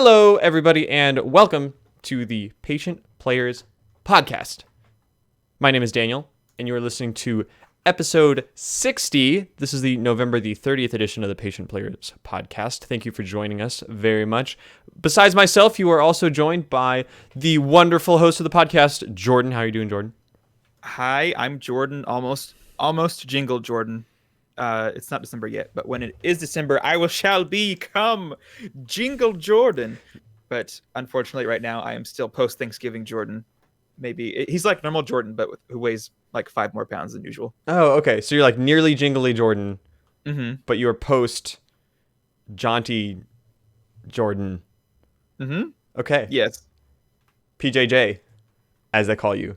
Hello, everybody, and welcome to the Patient Players Podcast. My name is Daniel, and you are listening to episode 60. This is the November the 30th edition of the Patient Players Podcast. Thank you for joining us very much. Besides myself, you are also joined by the wonderful host of the podcast, Jordan. How are you doing, Jordan? Hi, I'm Jordan, almost Jingle Jordan. It's not December yet, but when it is December, shall become Jingle Jordan. But unfortunately, right now, I am still post-Thanksgiving Jordan. Maybe he's like normal Jordan, but who weighs like 5 more pounds than usual. Oh, okay. So you're like nearly jingly Jordan, but you're post jaunty Jordan. Mm-hmm. Okay. Yes. PJJ, as they call you.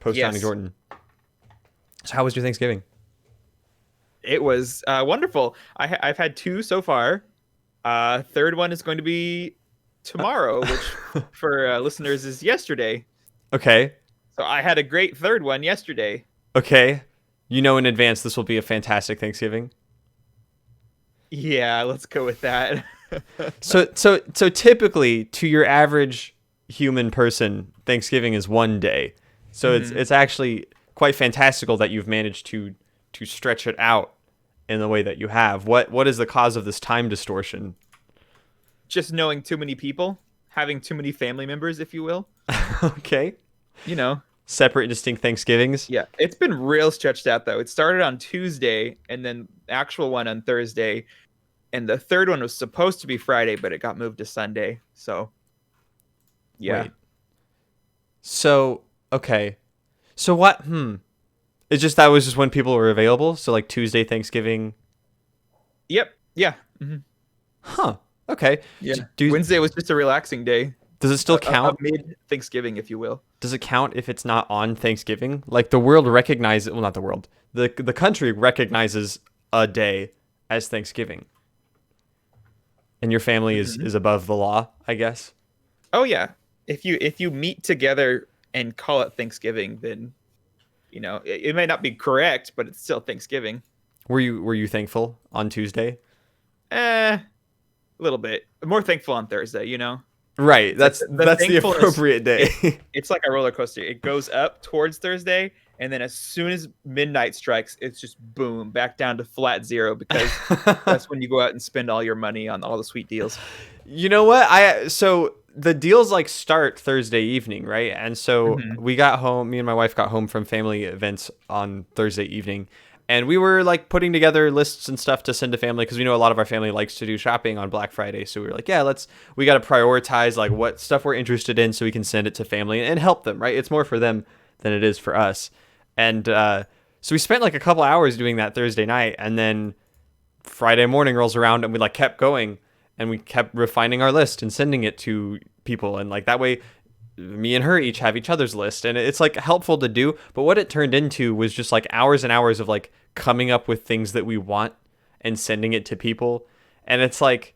Post Johnny Yes. Jordan. So how was your Thanksgiving? It was wonderful. I've had 2 so far. Third one is going to be tomorrow, which for listeners is yesterday. Okay. So I had a great third one yesterday. Okay. You know in advance this will be a fantastic Thanksgiving. Yeah, let's go with that. So typically to your average human person, Thanksgiving is one day. So it's actually quite fantastical that you've managed to stretch it out in the way that you have. What is the cause of this time distortion? Just knowing too many people, having too many family members, if you will. Okay. You know. Separate and distinct Thanksgivings. Yeah, it's been real stretched out though. It started on Tuesday and then the actual one on Thursday. And the third one was supposed to be Friday, but it got moved to Sunday. So yeah. Wait. So, okay. So what? It's just that was just when people were available. So like Tuesday, Thanksgiving. Yep. Yeah. Mm-hmm. Huh. Okay. Yeah. Wednesday was just a relaxing day. Does it still count? Mid Thanksgiving, if you will. Does it count if it's not on Thanksgiving? Like the world recognizes, well, not the world. The country recognizes a day as Thanksgiving. And your family is above the law, I guess. Oh yeah. If you meet together and call it Thanksgiving, then you know, it may not be correct, but it's still Thanksgiving. Were you thankful on Tuesday? A little bit. More thankful on Thursday, you know? Right. That's the appropriate day. It's like a roller coaster. It goes up towards Thursday, and then as soon as midnight strikes, it's just boom, back down to flat zero because that's when you go out and spend all your money on all the sweet deals. You know what? So the deals like start Thursday evening, right? And so we got home, me and my wife got home from family events on Thursday evening, and we were like putting together lists and stuff to send to family because we know a lot of our family likes to do shopping on Black Friday. So we were like, yeah, we got to prioritize like what stuff we're interested in so we can send it to family and help them, right? It's more for them than it is for us. And so we spent like a couple hours doing that Thursday night, and then Friday morning rolls around and we like kept going. And we kept refining our list and sending it to people. And like that way, me and her each have each other's list. And it's like helpful to do. But what it turned into was just like hours and hours of like coming up with things that we want and sending it to people. And it's like,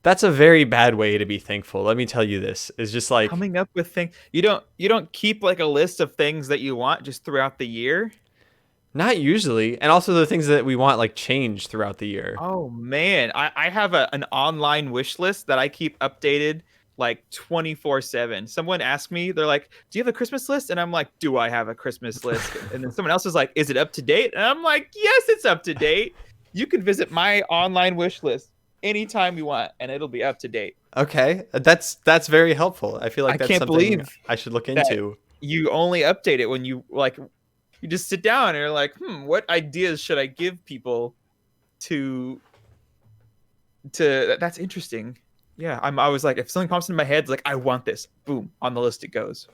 that's a very bad way to be thankful. Let me tell you this. It's just like coming up with things. You don't keep like a list of things that you want just throughout the year. Not usually. And also the things that we want like change throughout the year. Oh man, I have an online wish list that I keep updated like 24/7. Someone asked me, they're like, do you have a Christmas list? And I'm like, do I have a Christmas list? And then someone else is like, is it up to date? And I'm like, yes, it's up to date. You can visit my online wish list anytime you want and it'll be up to date. Okay. That's very helpful. I feel like that's something I should look into. You only update it when you like. You just sit down and you're like, what ideas should I give people to that's interesting. Yeah, I was like, if something pops into my head, it's like, I want this. Boom, on the list it goes.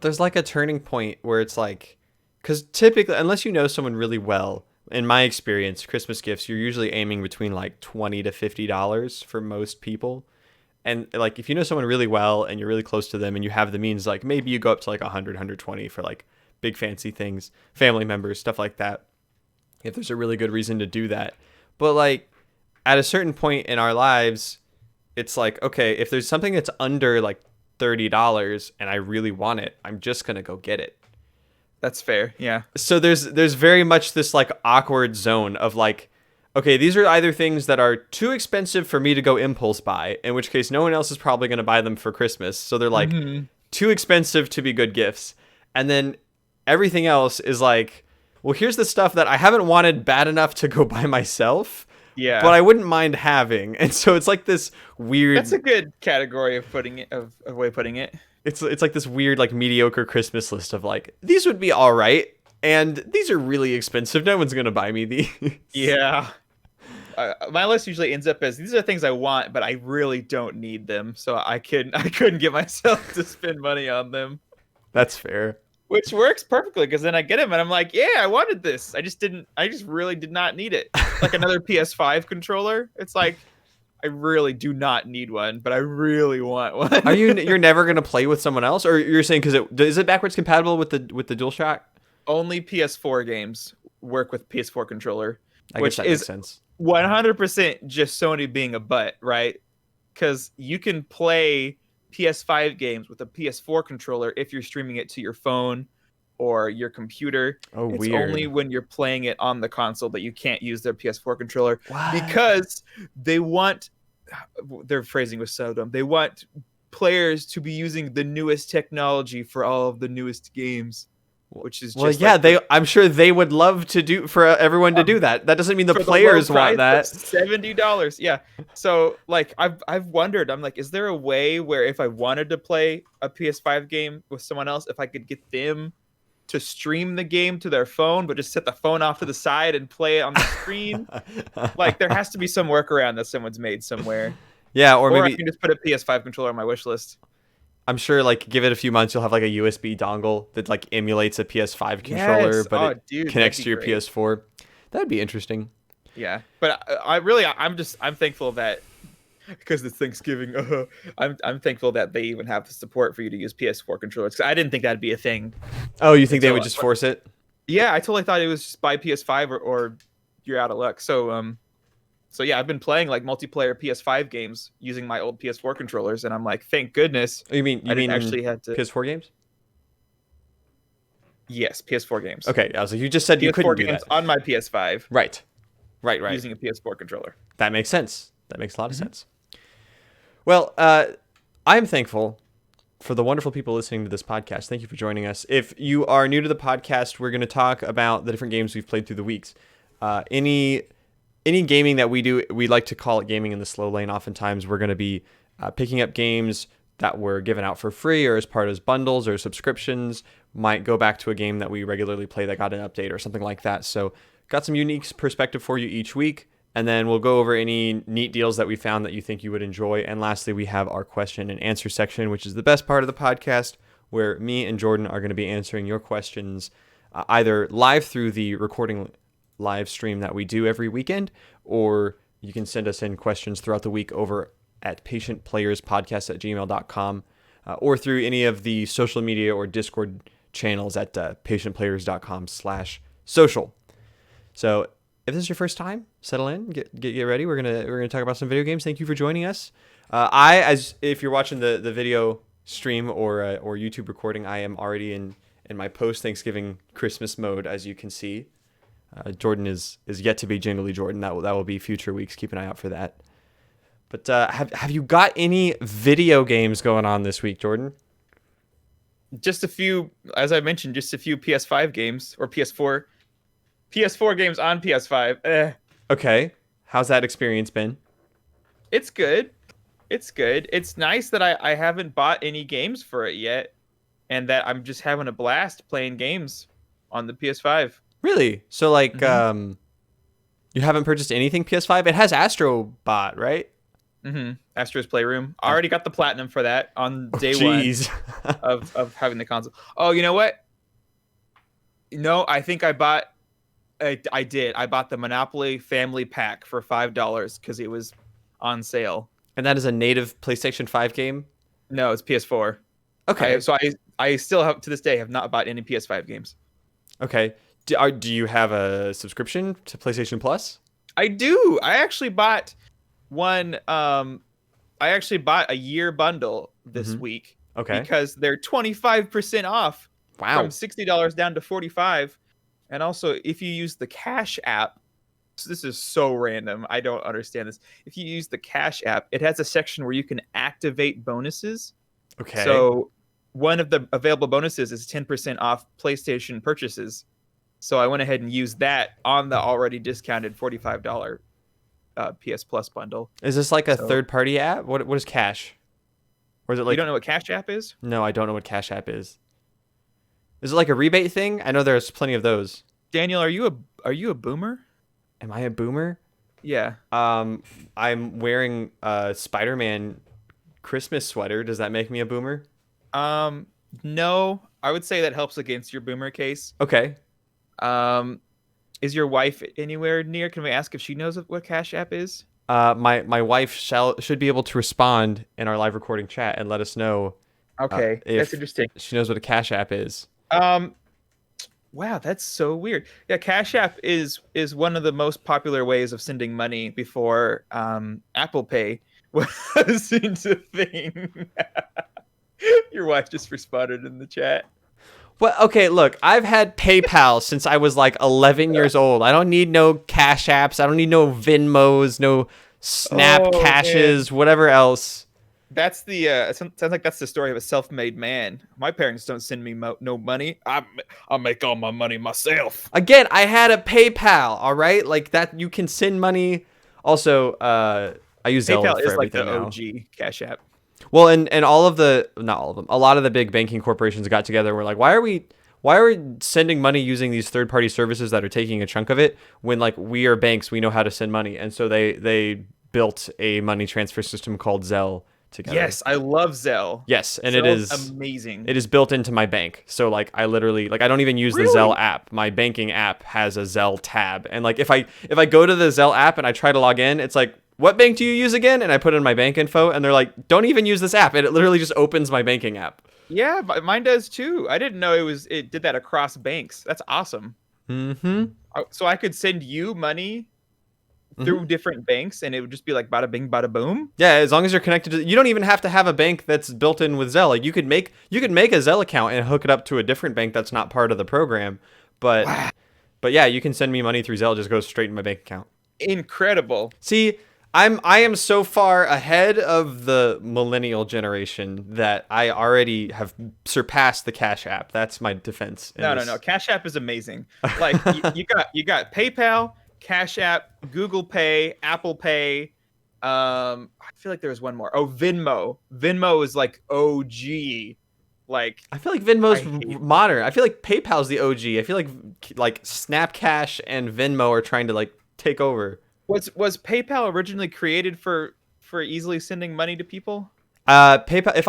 There's like a turning point where it's like, because typically, unless you know someone really well, in my experience, Christmas gifts, you're usually aiming between like $20 to $50 for most people. And like, if you know someone really well and you're really close to them and you have the means, like maybe you go up to like 100, 120 for like big fancy things, family members, stuff like that, if there's a really good reason to do that. But like at a certain point in our lives, it's like, okay, if there's something that's under like $30 and I really want it, I'm just gonna go get it. That's fair. Yeah. So there's very much this like awkward zone of like, okay, these are either things that are too expensive for me to go impulse buy, in which case no one else is probably going to buy them for Christmas. So they're like too expensive to be good gifts. And then everything else is like, well, here's the stuff that I haven't wanted bad enough to go buy myself, Yeah. but I wouldn't mind having. And so it's like this weird. That's a good category of putting it, of a way of putting it. It's like this weird like mediocre Christmas list of like, these would be all right, and these are really expensive. No one's gonna buy me these. Yeah. My list usually ends up as these are things I want, but I really don't need them, so I couldn't get myself to spend money on them, That's fair. which works perfectly because then I get them and I'm like, yeah, I wanted this. I just really did not need it. Like another PS5 controller. It's like I really do not need one, but I really want one. Are you're never gonna play with someone else, or you're saying because is it backwards compatible with the DualShock? Only PS4 games work with PS4 controller, I guess which that is makes sense. 100% just Sony being a butt, right? Because you can play PS5 games with a PS4 controller if you're streaming it to your phone or your computer. Oh, It's weird. only when you're playing it on the console that you can't use their PS4 controller What? because they want, their phrasing was so dumb, they want players to be using the newest technology for all of the newest games. Which is just Well, yeah, like I'm sure they would love to do for everyone to do that. That doesn't mean the for players the low want that. price of $70. Yeah. So like I've wondered, I'm like, is there a way where if I wanted to play a PS5 game with someone else, if I could get them to stream the game to their phone, but just set the phone off to the side and play it on the screen? Like there has to be some workaround that someone's made somewhere. Yeah, or Or maybe I can just put a PS5 controller on my wish list. I'm sure like give it a few months, you'll have like a USB dongle that like emulates a PS5 controller, Yes. but Oh, it dude, connects that'd to your be great. PS4. That'd be interesting. Yeah, but I'm thankful that because it's Thanksgiving, I'm thankful that they even have the support for you to use PS4 controllers. 'Cause I didn't think that'd be a thing. Oh, you think they Until- would just force it? Yeah, I totally thought it was just buy PS5 or you're out of luck. So yeah, I've been playing like multiplayer PS5 games using my old PS4 controllers, and I'm like, thank goodness. Oh, you mean I didn't actually had to. PS4 games? Yes, PS4 games. Okay, I was like, you just said you couldn't PS4 do games that. on my PS5 Right. using a PS4 controller. That makes sense. That makes a lot of Mm-hmm. sense. Well, I'm thankful for the wonderful people listening to this podcast. Thank you for joining us. If you are new to the podcast, we're going to talk about the different games we've played through the weeks. Any gaming that we do, we like to call it gaming in the slow lane. Oftentimes, we're going to be picking up games that were given out for free or as part of bundles or subscriptions. Might go back to a game that we regularly play that got an update or something like that. So, got some unique perspective for you each week. And then we'll go over any neat deals that we found that you think you would enjoy. And lastly, we have our question and answer section, which is the best part of the podcast, where me and Jordan are going to be answering your questions either live through the recording live stream that we do every weekend, or you can send us in questions throughout the week over at patientplayerspodcast@gmail.com, or through any of the social media or Discord channels at patientplayers.com/social. So if this is your first time, settle in, get ready. We're gonna talk about some video games. Thank you for joining us. As if you're watching the video stream or YouTube recording, I am already in my post Thanksgiving Christmas mode, as you can see. Jordan is yet to be Jingly Jordan. That will be future weeks. Keep an eye out for that. But have you got any video games going on this week, Jordan? Just a few, as I mentioned, just a few PS5 games or PS4 games on PS5. Okay. How's that experience been? It's good. It's good. It's nice that I haven't bought any games for it yet, and that I'm just having a blast playing games on the PS5. Really? So like, you haven't purchased anything PS5? It has Astro Bot, right? Mm-hmm. Astro's Playroom. I already got the platinum for that on day Jeez. one of having the console. Oh, you know what? No, I think I bought. I did. I bought the Monopoly Family Pack for $5 because it was on sale. And that is a native PlayStation 5 game? No, it's PS4. Okay. I still have to this day have not bought any PS5 games. Okay. Do you have a subscription to PlayStation Plus? I do. I actually bought one. I actually bought a year bundle this week. Okay. Because they're 25% off. Wow. From $60 down to $45. And also, if you use the Cash app, this is so random. I don't understand this. If you use the Cash App, it has a section where you can activate bonuses. Okay. So one of the available bonuses is 10% off PlayStation purchases. So I went ahead and used that on the already discounted $45 PS Plus bundle. Is this like a third-party app? What is Cash? Or is it like... You don't know what Cash App is? No, I don't know what Cash App is. Is it like a rebate thing? I know there's plenty of those. Daniel, are you a boomer? Am I a boomer? Yeah. I'm wearing a Spider-Man Christmas sweater. Does that make me a boomer? No. I would say that helps against your boomer case. Okay. Is your wife anywhere near? Can we ask if she knows what Cash App is? My wife should be able to respond in our live recording chat and let us know. Okay, that's interesting. She knows what a Cash App is. Wow, that's so weird. Yeah, Cash App is one of the most popular ways of sending money before Apple Pay was into thing. Your wife just responded in the chat. Well, okay, look, I've had PayPal since I was like 11 years old. I don't need no Cash Apps. I don't need no Venmos, no Snap Cashes, whatever else. That's the sounds like that's the story of a self-made man. My parents don't send me no money. I make all my money myself. Again, I had a PayPal, all right? Like that, you can send money. Also, I use Zelle PayPal for is like everything the now. OG Cash App. Well, and all of the, not all of them, a lot of the big banking corporations got together and were like, why are we sending money using these third-party services that are taking a chunk of it when, like, we are banks, we know how to send money. And so they built a money transfer system called Zelle together. Yes, I love Zelle. Yes, and Zelle's it is amazing. It is built into my bank. So, like, I literally, like, I don't even use the Zelle app. My banking app has a Zelle tab. And, like, if I go to the Zelle app and I try to log in, it's like, what bank do you use again? And I put in my bank info, and they're like, don't even use this app. And it literally just opens my banking app. Yeah, mine does too. I didn't know it did that across banks. That's awesome. Mm-hmm. So I could send you money through different banks, and it would just be like bada bing, bada boom. Yeah, as long as you're connected to, you don't even have to have a bank that's built in with Zelle. Like you could make a Zelle account and hook it up to a different bank that's not part of the program. But yeah, you can send me money through Zelle. It just goes straight in my bank account. Incredible. See, I am so far ahead of the millennial generation that I already have surpassed the Cash App. That's my defense. No. Cash App is amazing. Like you got PayPal, Cash App, Google Pay, Apple Pay. I feel like there was one more. Oh, Venmo. Venmo is like OG. Like I feel like Venmo's modern. I feel like PayPal's the OG. I feel like Snap Cash and Venmo are trying to like take over. Was PayPal originally created for easily sending money to people? PayPal, if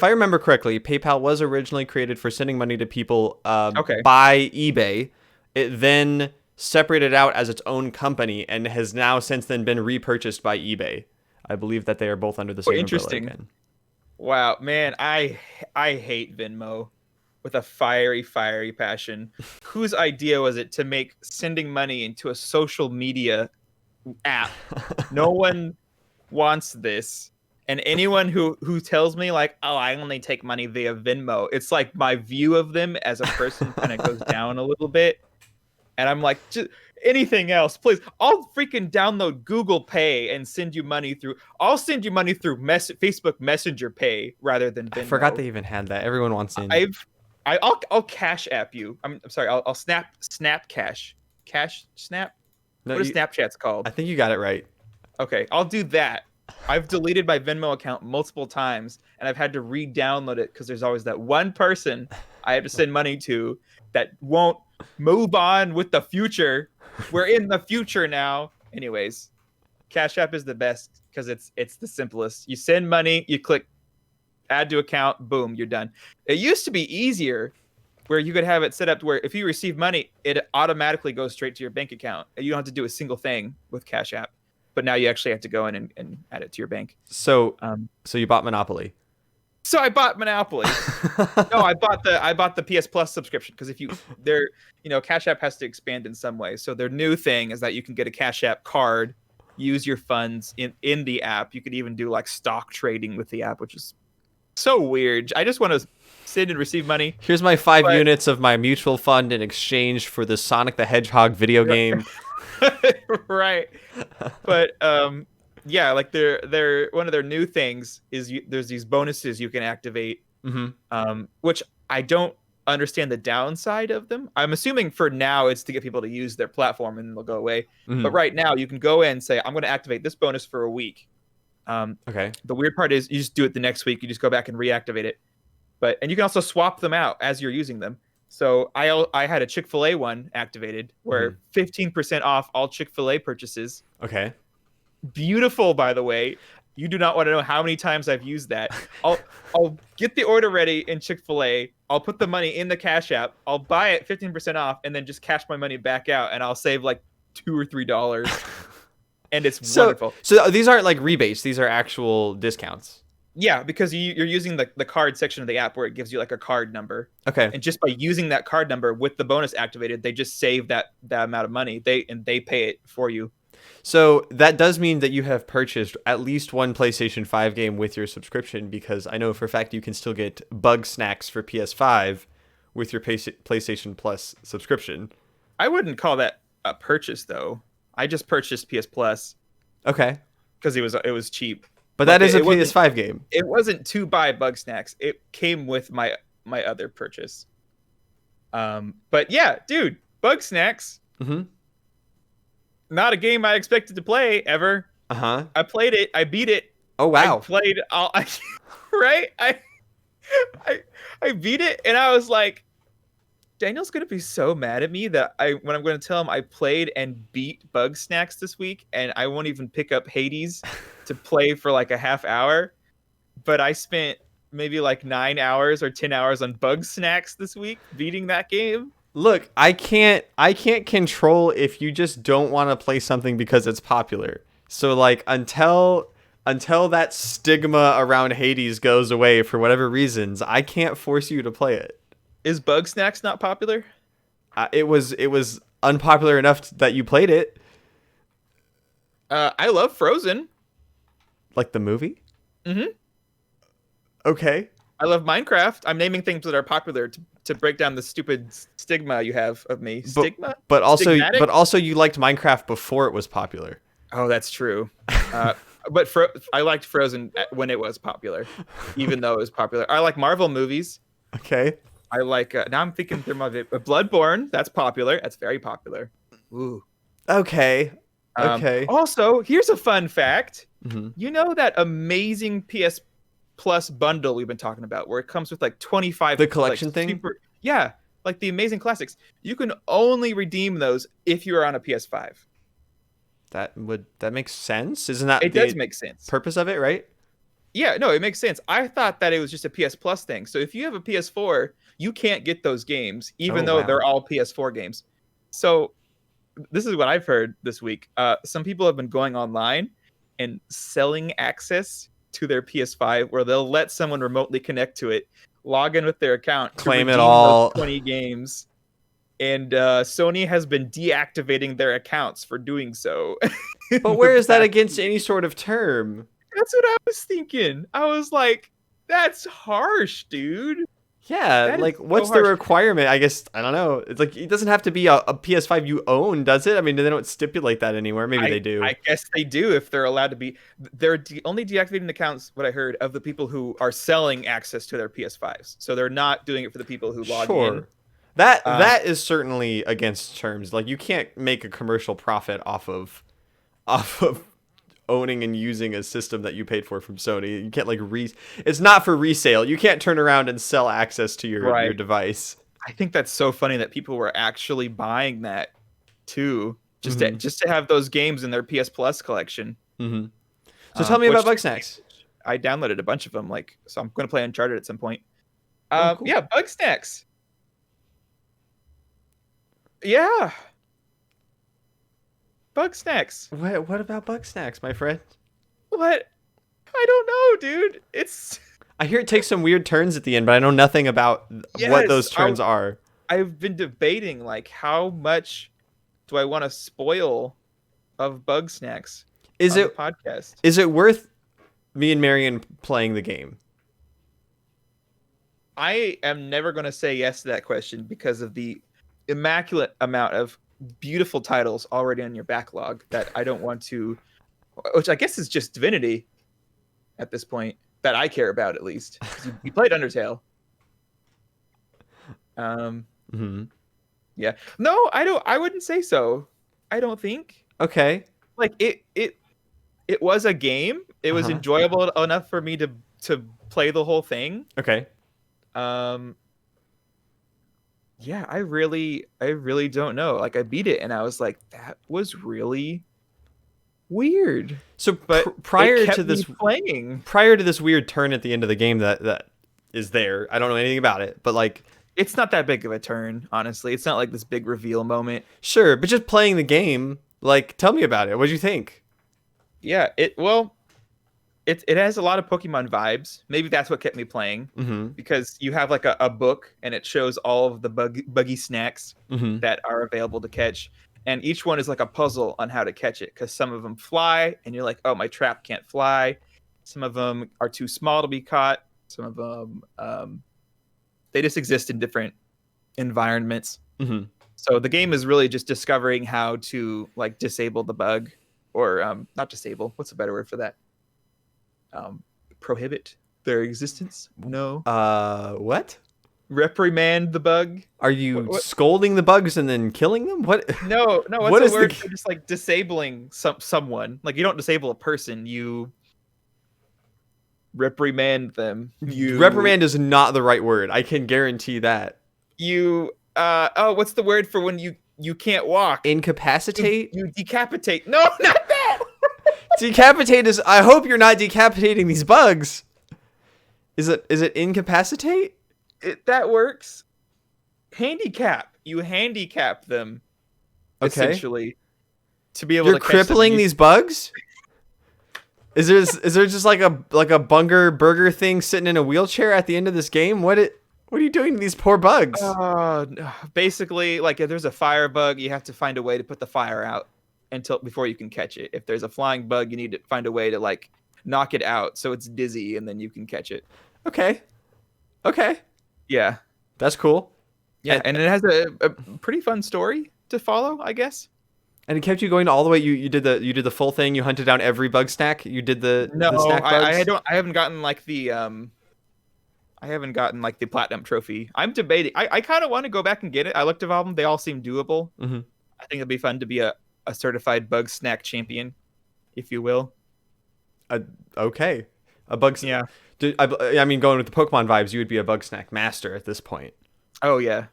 I remember correctly, PayPal was originally created for sending money to people by eBay. It then separated out as its own company and has now since then been repurchased by eBay. I believe that they are both under the same umbrella again. Wow, man, I hate Venmo with a fiery passion. Whose idea was it to make sending money into a social media app? No one wants this. And anyone who tells me like, oh, I only take money via Venmo, it's like my view of them as a person kind of goes down a little bit. And I'm like, just anything else, please. I'll freaking download Google Pay and send you money through. I'll send you money through Facebook Messenger Pay rather than Venmo. I forgot they even had that. Everyone wants in. I'll Cash App you. I'm sorry. I'll Snap Cash. Cash Snap. No, what is Snapchat's called? I think you got it right. Okay, I'll do that. I've deleted my Venmo account multiple times, and I've had to re-download it because there's always that one person I have to send money to that won't move on with the future. We're in the future now. Anyways, Cash App is the best because it's the simplest. You send money, you click add to account, boom, you're done. It used to be easier where you could have it set up to where if you receive money, it automatically goes straight to your bank account. You don't have to do a single thing with Cash App. But now you actually have to go in and add it to your bank. So you bought Monopoly. So I bought Monopoly. No, I bought the PS Plus subscription because Cash App has to expand in some way. So their new thing is that you can get a Cash App card, use your funds in the app. You could even do like stock trading with the app, which is so weird. I just want to send and receive money. Here's my 5 units of my mutual fund in exchange for the Sonic the Hedgehog video game. Right. But yeah, like they're one of their new things is there's these bonuses you can activate, Mm-hmm. which I don't understand the downside of them. I'm assuming for now it's to get people to use their platform and they'll go away. But Mm-hmm. right now you can go in and say, I'm going to activate this bonus for a week. Okay. The weird part is you just do it the next week. You just go back and reactivate it. And you can also swap them out as you're using them. So I had a Chick-fil-A one activated where 15% off all Chick-fil-A purchases. Okay. Beautiful, by the way. You do not want to know how many times I've used that. I'll get the order ready in Chick-fil-A. I'll put the money in the Cash App. I'll buy it 15% off and then just cash my money back out and I'll save like $2 or $3. And it's wonderful. So these aren't like rebates. These are actual discounts. Yeah, because you're using the card section of the app where it gives you like a card number. Okay. And just by using that card number with the bonus activated, they just save that amount of money. They pay it for you. So that does mean that you have purchased at least one PlayStation 5 game with your subscription, because I know for a fact you can still get Bugsnax for PS5 with your PlayStation Plus subscription. I wouldn't call that a purchase though. I just purchased PS Plus. Okay. Because it was cheap. But that is a PS5 game. It wasn't to buy Bugsnax. It came with my other purchase. But yeah, dude, Bugsnax. Mm-hmm. Not a game I expected to play ever. Uh-huh. I played it. I beat it. Oh wow. I played all right? I beat it and I was like, Daniel's gonna be so mad at me that when I'm gonna tell him I played and beat Bugsnax this week and I won't even pick up Hades to play for like a half hour. But I spent maybe like 9 hours or 10 hours on Bugsnax this week beating that game. Look, I can't control if you just don't want to play something because it's popular. So like until that stigma around Hades goes away for whatever reasons, I can't force you to play it. Is Bugsnax not popular? It was unpopular enough that you played it. I love Frozen. Like the movie? Mm-hmm. Okay. I love Minecraft. I'm naming things that are popular to break down the stupid stigma you have of me. Stigma? But also Stigmatic? you liked Minecraft before it was popular. Oh, that's true. But I liked Frozen when it was popular, even though it was popular. I like Marvel movies. Okay. I like. Now I'm thinking through my Bloodborne. That's popular. That's very popular. Ooh. Okay. Okay. Also, here's a fun fact. Mm-hmm. You know that amazing PS Plus bundle we've been talking about, where it comes with like 25. The collection thing. Yeah, like the amazing classics. You can only redeem those if you are on a PS5. That makes sense? Isn't that it does make sense? Purpose of it, right? Yeah, no, it makes sense. I thought that it was just a PS Plus thing. So if you have a PS4, you can't get those games, even though they're all PS4 games. So this is what I've heard this week. Some people have been going online and selling access to their PS5 where they'll let someone remotely connect to it, log in with their account, claim it all, 20 games. And Sony has been deactivating their accounts for doing so. But where is that against any sort of term? That's what I was thinking. I was like, that's harsh, dude. Yeah, like what's the requirement? I guess I don't know. It's like it doesn't have to be a PS5 you own, does it? I mean, they don't stipulate that anywhere. Maybe they do. I guess they do if they're allowed to be. They're only deactivating accounts, what I heard, of the people who are selling access to their PS5s. So they're not doing it for the people who log in. That is certainly against terms. Like you can't make a commercial profit off of owning and using a system that you paid for from Sony. You can't like it's not for resale. You can't turn around and sell access to your device. I think that's so funny that people were actually buying that too, just to have those games in their PS Plus collection. Mm-hmm. So tell me about Bugsnax. I downloaded a bunch of them, so I'm going to play Uncharted at some point. Cool. Yeah, Bugsnax. Yeah. Bugsnax. What about Bugsnax, my friend? What? I don't know, dude. I hear it takes some weird turns at the end, but I know nothing about what those turns are. I've been debating, like, how much do I want to spoil of Bugsnax on the podcast? Is it worth me and Marion playing the game? I am never going to say yes to that question because of the immaculate amount of beautiful titles already on your backlog that I don't want to, which I guess is just Divinity at this point that I care about, at least. 'Cause you played Undertale. Mm-hmm. Yeah. No, I wouldn't say so. I don't think. Okay. Like it was a game. It was Uh-huh. enjoyable enough for me to play the whole thing. Okay. Um yeah, I really don't know. Like I beat it and I was like, that was really weird. So But it prior kept to me this playing. prior to this weird turn at the end of the game that is there, I don't know anything about it, but like It's not that big of a turn, honestly. It's not like this big reveal moment. sure, but just playing the game, like tell me about it. What'd you think? Yeah, it has a lot of Pokemon vibes. Maybe that's what kept me playing Mm-hmm. because you have like a book and it shows all of the buggy snacks Mm-hmm. that are available to catch, and each one is like a puzzle on how to catch it because some of them fly and you're like, oh, my trap can't fly. Some of them are too small to be caught. Some of them they just exist in different environments. Mm-hmm. So the game is really just discovering how to like disable the bug, or not disable. What's a better word for that? Prohibit their existence? No. What? Reprimand the bug? Are you What? scolding the bugs and then killing them? What? No. What What's is a the word g- for just like disabling someone? Like you don't disable a person, you reprimand them. Reprimand is not the right word. I can guarantee that. What's the word for when you can't walk? Incapacitate? You decapitate. No, not that. Decapitate is I hope you're not decapitating these bugs. Is it incapacitate? That works. Handicap. You handicap them Okay. essentially to be able You're to catch them. crippling these bugs? Is there just like a bunger burger thing sitting in a wheelchair at the end of this game? What are you doing to these poor bugs? Basically, like if there's a fire bug, you have to find a way to put the fire out before you can catch it. If there's a flying bug, you need to find a way to like knock it out so it's dizzy and then you can catch it. Okay. Okay. Yeah. That's cool. Yeah, and it has a pretty fun story to follow, I guess. And it kept you going all the way. You did the full thing. You hunted down every bug snack. You did the snack bugs. I haven't gotten like the platinum trophy. I'm debating. I kind of want to go back and get it. I looked at all of them. They all seem doable. Mm-hmm. I think it'd be fun to be a certified bug snack champion, if you will. Okay. A bug. Yeah. I mean, going with the Pokemon vibes, you would be a bug snack master at this point. Oh yeah.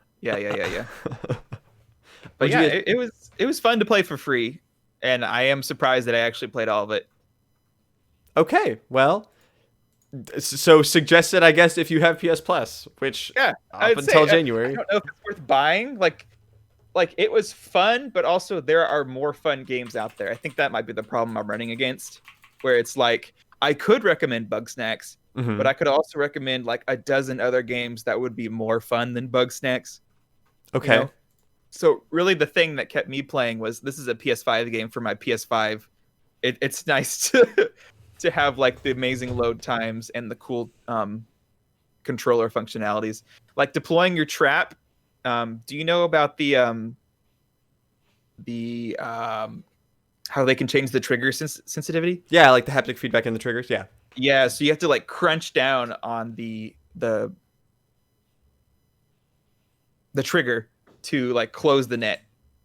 But yeah, it was fun to play for free, and I am surprised that I actually played all of it. Okay, well, so suggested, I guess, if you have PS Plus, which Yeah, up until January. I don't know if it's worth buying. Like it was fun, but also there are more fun games out there. I think that might be the problem I'm running against, where it's like I could recommend Bugsnax, Mm-hmm. but I could also recommend like a dozen other games that would be more fun than Bugsnax. Okay. You know? So really the thing that kept me playing was this is a PS5 game for my PS5. It's nice to have like the amazing load times and the cool controller functionalities. Like deploying your trap. Do you know about the how they can change the trigger sensitivity? Yeah, like the haptic feedback in the triggers. Yeah. Yeah, so you have to like crunch down on the trigger to like close the net.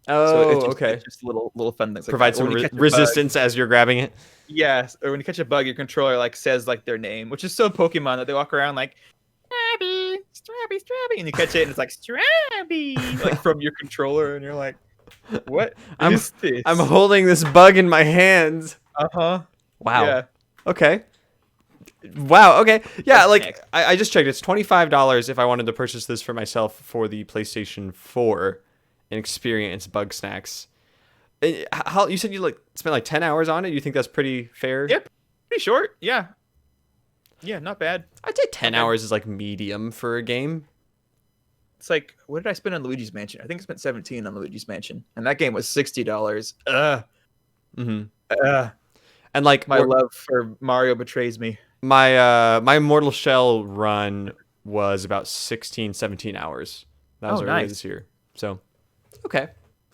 Oh, it's just, okay. It's just little fun things. Provide some resistance as you're grabbing it. Yes, or when you catch a bug, your controller like says like their name, which is so Pokemon that they walk around like Strabby, and you catch it and it's like Strabby, like from your controller, and you're like, what is this? I'm holding this bug in my hands. Uh-huh. Wow. Yeah. Okay. Wow. Okay. Yeah. Like I just checked. It's $25 if I wanted to purchase this for myself for the PlayStation 4 and experience Bugsnax. How you said you like spent like 10 hours on it? You think that's pretty fair? Yep. Pretty short. Yeah. Yeah. Not bad. I'd say 10 hours is like medium for a game. It's like, what did I spend on Luigi's Mansion? I think I spent 17 on Luigi's Mansion, and that game was $60. Mm-hmm. And like my love for Mario betrays me. My Mortal Shell run was about 16, 17 hours. That was earlier nice. this year. So, okay.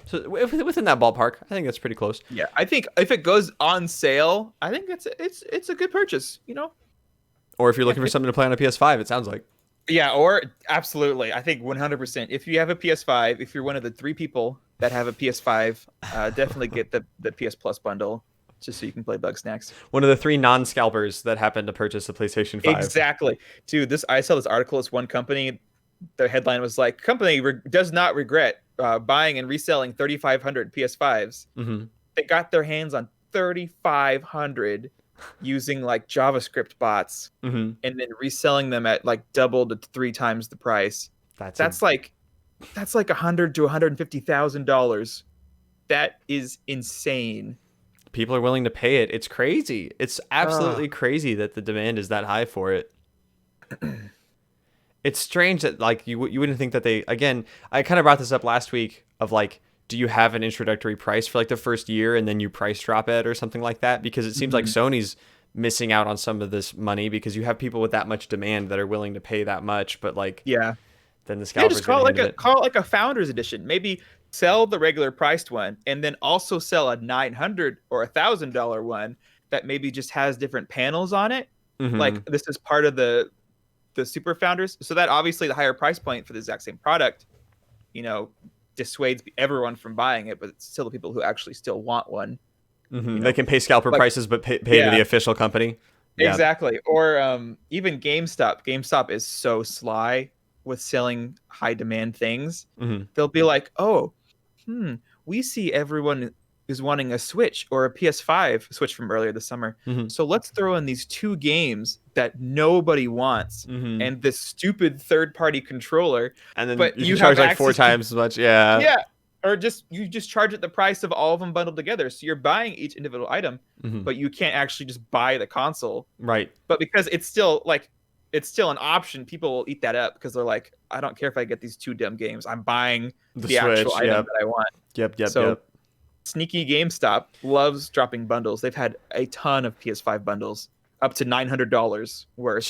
So within that ballpark, I think that's pretty close. Yeah, I think if it goes on sale, I think it's a good purchase. Or if you're looking for something to play on a PS5, it sounds like. Yeah, or absolutely. I think 100%. If you have a PS5, if you're one of the 3 people that have a PS5, definitely get the PS Plus bundle just so you can play Bugsnax. One of the 3 non-scalpers that happened to purchase a PlayStation 5. Exactly. Dude, I saw this article. It's one company. The headline was like, company does not regret buying and reselling 3,500 PS5s. Mm-hmm. They got their hands on 3,500 using like JavaScript bots, mm-hmm. and then reselling them at like double to 3 times the price. That's like $100,000 to $150,000. That is insane. People are willing to pay it. It's crazy. It's absolutely crazy that the demand is that high for it. It's strange that like you wouldn't think that they, again, I kind of brought this up last week of like, do you have an introductory price for like the first year and then you price drop it or something like that? Because it seems like Sony's missing out on some of this money because you have people with that much demand that are willing to pay that much, but like, yeah, then the scalpers just call it like a founders edition. Maybe sell the regular priced one and then also sell a $900 or $1,000 one that maybe just has different panels on it. Mm-hmm. Like this is part of the super founders, so that obviously the higher price point for the exact same product, dissuades everyone from buying it, but it's still the people who actually still want one. Mm-hmm. They can pay scalper prices, but pay to the official company. Exactly. Or even GameStop. GameStop is so sly with selling high demand things. Mm-hmm. They'll be like, oh, we see everyone is wanting a Switch or a PS5 Switch from earlier this summer. Mm-hmm. So let's throw in these 2 games that nobody wants and this stupid third-party controller. And then but you charge like 4 times as much. Yeah. Yeah. Or you just charge it the price of all of them bundled together. So you're buying each individual item, but you can't actually just buy the console. Right. But because it's still an option, people will eat that up because they're like, I don't care if I get these 2 dumb games. I'm buying the Switch, actual item that I want. Yep. Sneaky GameStop loves dropping bundles. They've had a ton of PS5 bundles, up to $900 worth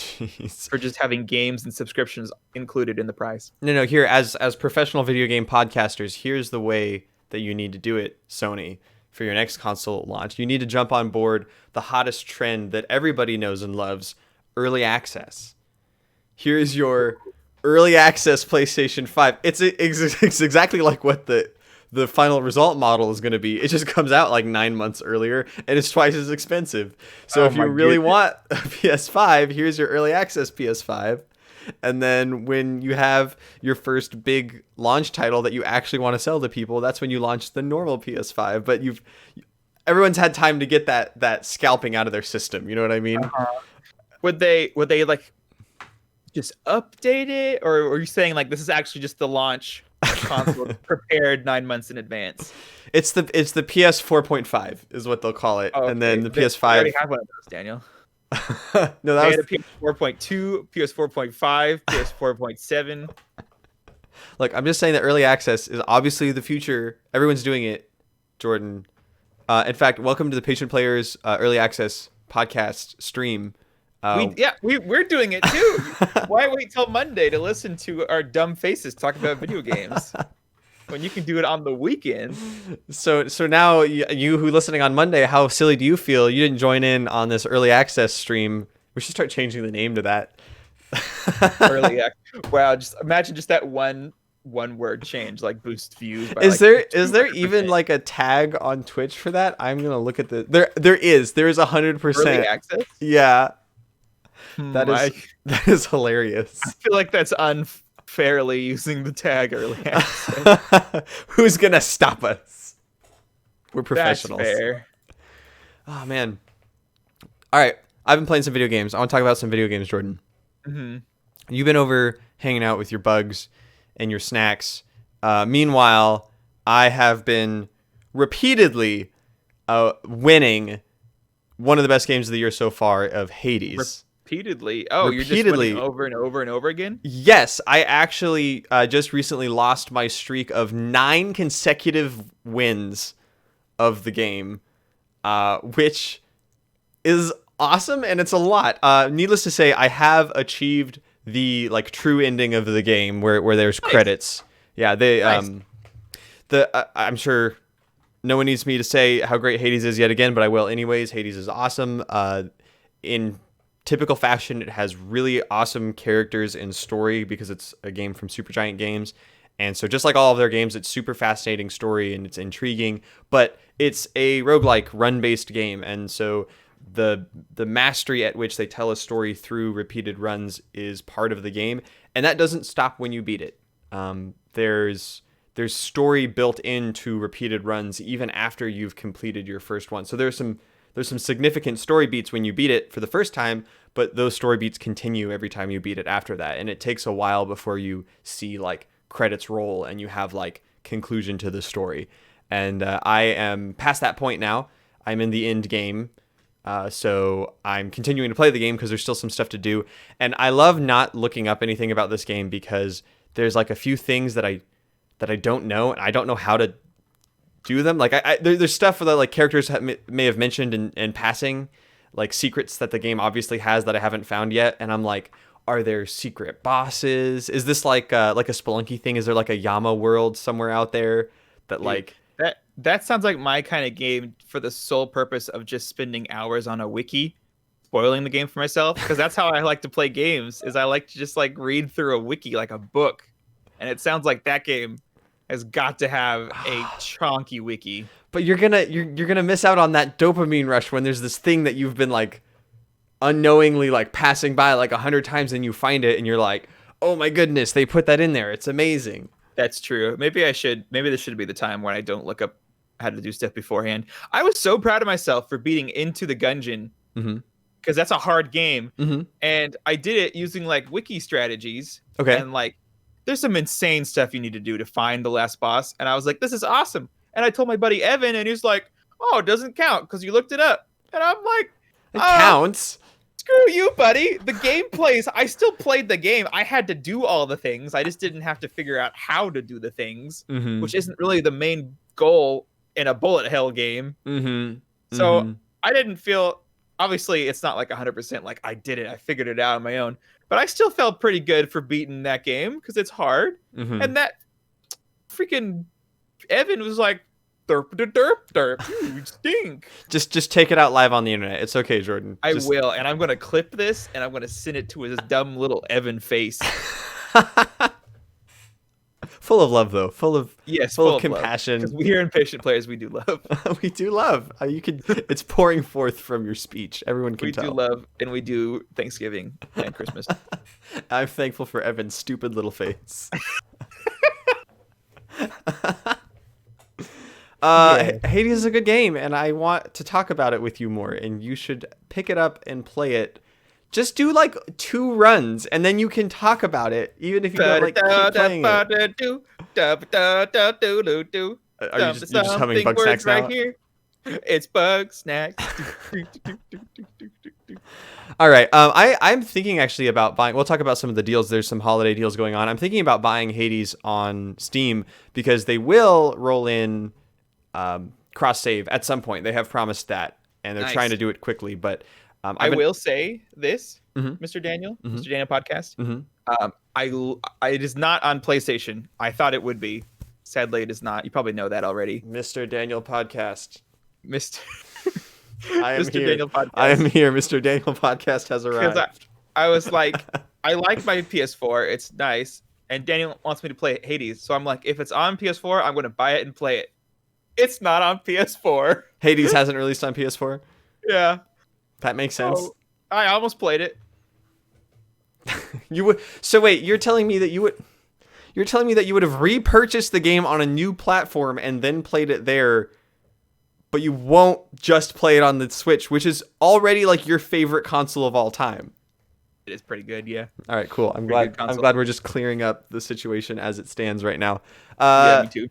for just having games and subscriptions included in the price. No. Here, as professional video game podcasters, here's the way that you need to do it, Sony, for your next console launch. You need to jump on board the hottest trend that everybody knows and loves, early access. Here's your early access PlayStation 5. It's exactly like what the final result model is going to be. It just comes out like 9 months earlier and it's twice as expensive. So if you really want a PS5, here's your early access PS5. And then when you have your first big launch title that you actually want to sell to people, that's when you launch the normal PS5. But everyone's had time to get that scalping out of their system. You know what I mean? Would they like just update it, or are you saying like this is actually just the launch console prepared 9 months in advance? It's the PS 4.5 is what they'll call it, and then the PS5. I already have one of those, Daniel. No, that was a PS 4.2, PS 4.5, PS 4.7. Look, I'm just saying that early access is obviously the future. Everyone's doing it, Jordan. In fact, welcome to the Patient Players early access podcast stream. We're doing it too. Why wait till Monday to listen to our dumb faces talk about video games when you can do it on the weekend? So now you who listening on Monday, how silly do you feel? You didn't join in on this early access stream. We should start changing the name to that. Early access. Wow, just imagine just that one word change, like boost views. By is there even like a tag on Twitch for that? I'm gonna look at there is 100%. Early access? Yeah. That is hilarious. I feel like that's unfairly using the tag early access. Who's gonna stop us? We're professionals. That's fair. Oh man. All right, I've been playing some video games. I want to talk about some video games, Jordan. Mm-hmm. You've been over hanging out with your bugs and your snacks. Meanwhile, I have been repeatedly winning one of the best games of the year so far of Hades. Repeatedly? Oh, you're just winning over and over and over again? Yes, I actually just recently lost my streak of 9 consecutive wins of the game, which is awesome, and it's a lot. Needless to say, I have achieved the like true ending of the game where there's credits. Yeah, they nice. I'm sure no one needs me to say how great Hades is yet again, but I will anyways. Hades is awesome. In typical fashion, it has really awesome characters and story because it's a game from Supergiant Games. And so just like all of their games, it's super fascinating story and it's intriguing, but it's a roguelike run-based game. And so the mastery at which they tell a story through repeated runs is part of the game. And that doesn't stop when you beat it. There's story built into repeated runs even after you've completed your first one. So there's some significant story beats when you beat it for the first time, but those story beats continue every time you beat it after that. And it takes a while before you see like credits roll and you have like conclusion to the story. And I am past that point now. I'm in the end game. So I'm continuing to play the game because there's still some stuff to do. And I love not looking up anything about this game because there's like a few things that I don't know, and I don't know how to do them. Like there's stuff that like characters may have mentioned in passing, like secrets that the game obviously has that I haven't found yet. And I'm like, are there secret bosses? Is this like a Spelunky thing? Is there like a Yama world somewhere out there that like that sounds like my kind of game for the sole purpose of just spending hours on a wiki, spoiling the game for myself? Because that's how I like to play games. Is I like to just like read through a wiki like a book, and it sounds like that game has got to have a chonky wiki. But you're gonna miss out on that dopamine rush when there's this thing that you've been like unknowingly like passing by like 100 times and you find it and you're like, oh my goodness, they put that in there. It's amazing. That's true. Maybe this should be the time when I don't look up how to do stuff beforehand. I was so proud of myself for beating Into the Gungeon, because that's a hard game. And I did it using like wiki strategies. Okay. And like, there's some insane stuff you need to do to find the last boss. And I was like, this is awesome. And I told my buddy Evan, and he's like, oh, it doesn't count because you looked it up. And I'm like, it counts. Screw you, buddy. The game plays. I still played the game. I had to do all the things. I just didn't have to figure out how to do the things, which isn't really the main goal in a bullet hell game. So I didn't feel, obviously it's not like 100% like I did it. I figured it out on my own, but I still felt pretty good for beating that game because it's hard. And that freaking Evan was like, derp, derp, derp, you stink. Just take it out live on the internet. It's okay, Jordan. I will, and I'm gonna clip this and I'm gonna send it to his dumb little Evan face. Full of love, though. Full of compassion. Because we here in Patient Players, we do love. We do love. It's pouring forth from your speech. Everyone can tell. We do love, and we do Thanksgiving and Christmas. I'm thankful for Evan's stupid little face. Hades is a good game, and I want to talk about it with you more, and you should pick it up and play it. Just do like 2 runs, and then you can talk about it, even if you don't like keep playing it. Are you just humming Bugsnax now? Right here. It's Bugsnax. All right. I'm thinking actually about buying. We'll talk about some of the deals. There's some holiday deals going on. I'm thinking about buying Hades on Steam because they will roll in cross save at some point. They have promised that, and they're trying to do it quickly. But I will say this, Mr. Daniel, Mr. Daniel Podcast. It is not on PlayStation. I thought it would be. Sadly, it is not. You probably know that already. Mr. Daniel Podcast. I am Mr. here. Daniel Podcast. I am here. Mr. Daniel Podcast has arrived. I was like, I like my PS4. It's nice. And Daniel wants me to play Hades. So I'm like, if it's on PS4, I'm going to buy it and play it. It's not on PS4. Hades hasn't released on PS4? Yeah. That makes sense. Oh, I almost played it. You would. So wait, you're telling me that you would have repurchased the game on a new platform and then played it there, but you won't just play it on the Switch, which is already like your favorite console of all time. It is pretty good, yeah. All right, cool. I'm glad we're just clearing up the situation as it stands right now. Yeah, me too.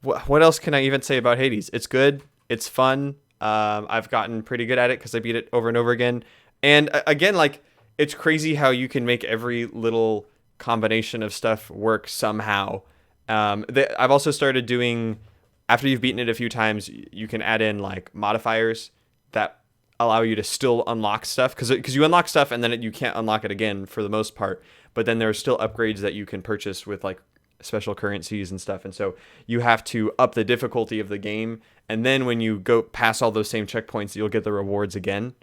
What else can I even say about Hades? It's good. It's fun. I've gotten pretty good at it because I beat it over and over again. And again, like, it's crazy how you can make every little combination of stuff work somehow. I've also started doing, after you've beaten it a few times, you can add in like modifiers that allow you to still unlock stuff, because you unlock stuff and then you can't unlock it again for the most part. But then there are still upgrades that you can purchase with like special currencies and stuff. And so you have to up the difficulty of the game. And then when you go past all those same checkpoints, you'll get the rewards again.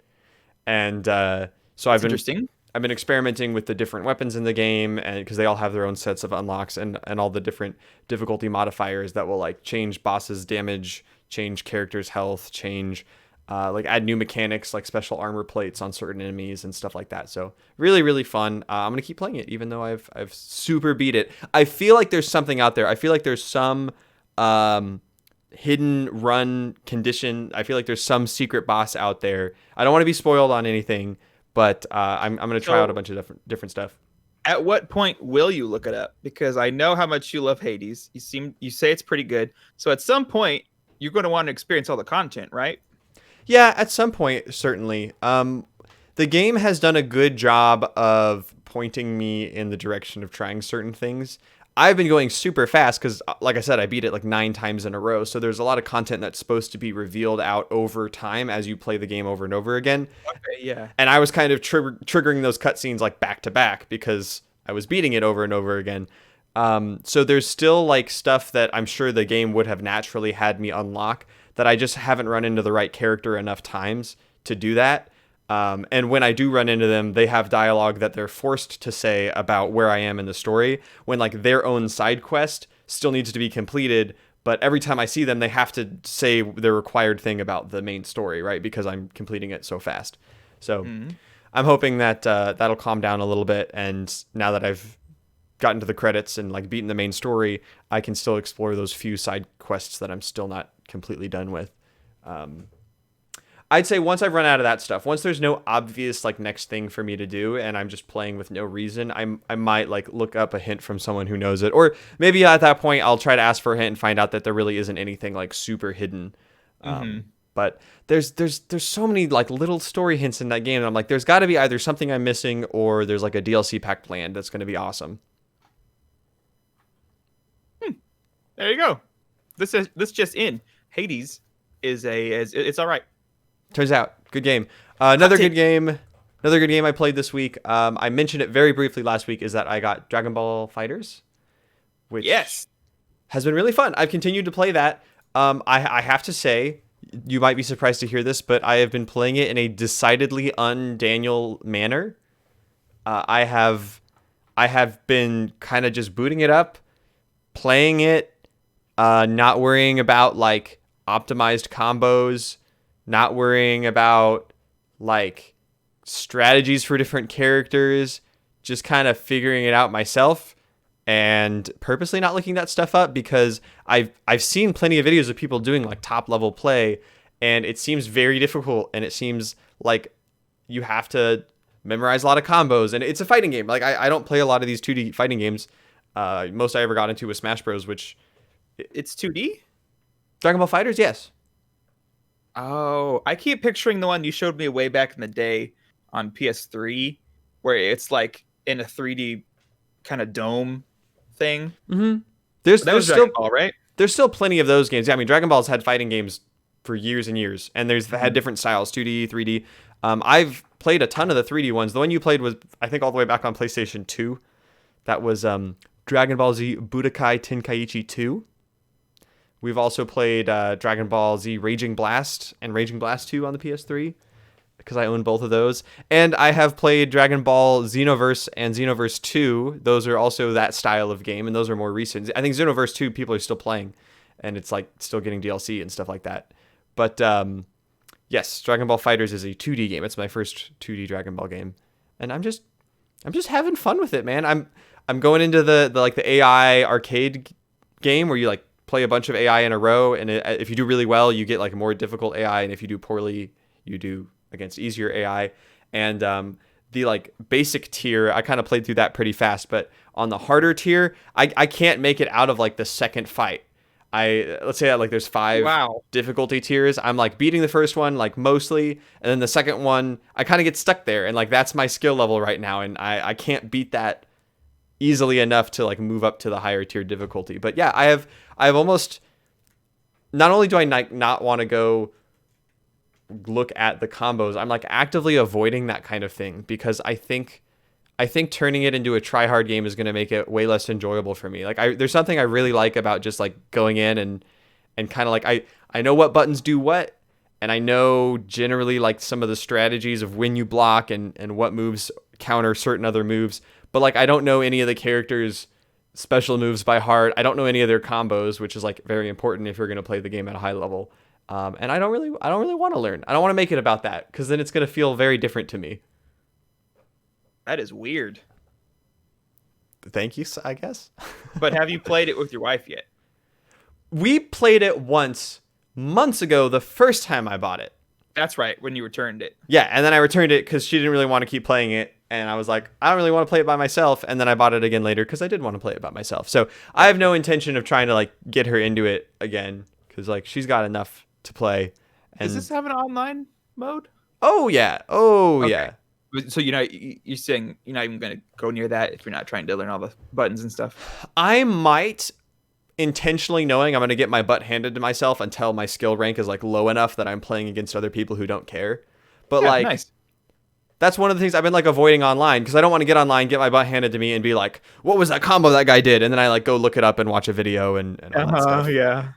And so Interesting. I've been experimenting with the different weapons in the game, and because they all have their own sets of unlocks and all the different difficulty modifiers that will like change bosses' damage, change characters' health, change like add new mechanics like special armor plates on certain enemies and stuff like that. So really, really fun. I'm gonna keep playing it, even though I've super beat it. I feel like there's something out there. I feel like there's some hidden run condition. I feel like there's some secret boss out there. I don't want to be spoiled on anything, but I'm gonna try out a bunch of different stuff. At what point will you look it up? Because I know how much you love Hades. You say it's pretty good. So at some point you're going to want to experience all the content, right? Yeah, at some point, certainly. The game has done a good job of pointing me in the direction of trying certain things. I've been going super fast because, like I said, I beat it like 9 times in a row. So there's a lot of content that's supposed to be revealed out over time as you play the game over and over again. Okay, yeah. And I was kind of triggering those cutscenes like back to back because I was beating it over and over again. So there's still like stuff that I'm sure the game would have naturally had me unlock that I just haven't run into the right character enough times to do that. And when I do run into them, they have dialogue that they're forced to say about where I am in the story, when like their own side quest still needs to be completed. But every time I see them, they have to say the required thing about the main story, right? Because I'm completing it so fast. So I'm hoping that that'll calm down a little bit. And now that I've gotten to the credits and like beaten the main story, I can still explore those few side quests that I'm still not completely done with. I'd say once I've run out of that stuff, once there's no obvious like next thing for me to do and I'm just playing with no reason, I might like look up a hint from someone who knows it, or maybe at that point I'll try to ask for a hint and find out that there really isn't anything like super hidden. But there's so many like little story hints in that game, and I'm like, there's got to be either something I'm missing or there's like a DLC pack planned that's going to be awesome. There you go. This just in. Hades it's all right. Turns out, good game. Another good game I played this week. I mentioned it very briefly last week. Is that I got Dragon Ball FighterZ, which has been really fun. I've continued to play that. I have to say, you might be surprised to hear this, but I have been playing it in a decidedly un-Daniel manner. I have been kind of just booting it up, playing it, not worrying about like optimized combos, not worrying about like strategies for different characters, just kind of figuring it out myself, and purposely not looking that stuff up because I've seen plenty of videos of people doing like top level play, and it seems very difficult, and it seems like you have to memorize a lot of combos, and it's a fighting game. Like I don't play a lot of these 2D fighting games. Most I ever got into was Smash Bros, which it's 2D? Dragon Ball FighterZ, yes. Oh, I keep picturing the one you showed me way back in the day on PS3, where it's like in a 3D kind of dome thing. There's Dragon still Ball, right? There's still plenty of those games. Yeah, I mean, Dragon Ball's had fighting games for years and years, and there's had different styles, 2D, 3D. I've played a ton of the 3D ones. The one you played was, I think, all the way back on PlayStation 2. That was Dragon Ball Z Budokai Tenkaichi 2. We've also played Dragon Ball Z Raging Blast and Raging Blast 2 on the PS3 because I own both of those. And I have played Dragon Ball Xenoverse and Xenoverse 2. Those are also that style of game, and those are more recent. I think Xenoverse 2 people are still playing, and it's like still getting DLC and stuff like that. But yes, Dragon Ball FighterZ is a 2D game. It's my first 2D Dragon Ball game, and I'm just having fun with it, man. I'm going into the like the AI arcade game where you like play a bunch of AI in a row, and if you do really well, you get like more difficult AI, and if you do poorly, you do against easier AI. And the like basic tier, I kind of played through that pretty fast, but on the harder tier, I can't make it out of like the second fight. Let's say that like there's 5 difficulty tiers. I'm like beating the first one like mostly, and then the second one I kind of get stuck there, and like that's my skill level right now, and I can't beat that easily enough to like move up to the higher tier difficulty. But yeah, I've almost, not only do I not want to go look at the combos, I'm like actively avoiding that kind of thing because I think I think turning it into a try hard game is going to make it way less enjoyable for me. Like there's something I really like about just like going in and kind of like I know what buttons do what, and I know generally like some of the strategies of when you block and what moves counter certain other moves, but like I don't know any of the characters' special moves by heart. I don't know any of their combos, which is like very important if you're going to play the game at a high level. And I don't really want to learn. I don't want to make it about that because then it's going to feel very different to me. That is weird. Thank you, I guess. But have you played it with your wife yet? We played it once months ago, the first time I bought it. That's right, when you returned it. Yeah, and then I returned it because she didn't really want to keep playing it. And I was like, I don't really want to play it by myself. And then I bought it again later because I did want to play it by myself. So I have no intention of trying to like get her into it again because like she's got enough to play. And... Does this have an online mode? Oh, yeah. Oh, okay. Yeah. So you're saying you're not even going to go near that if you're not trying to learn all the buttons and stuff? I might, intentionally knowing I'm going to get my butt handed to myself until my skill rank is like low enough that I'm playing against other people who don't care. But yeah, like, nice. That's one of the things I've been like avoiding online because I don't want to get online, get my butt handed to me and be like, what was that combo that guy did? And then I like go look it up and watch a video and all that stuff. Yeah.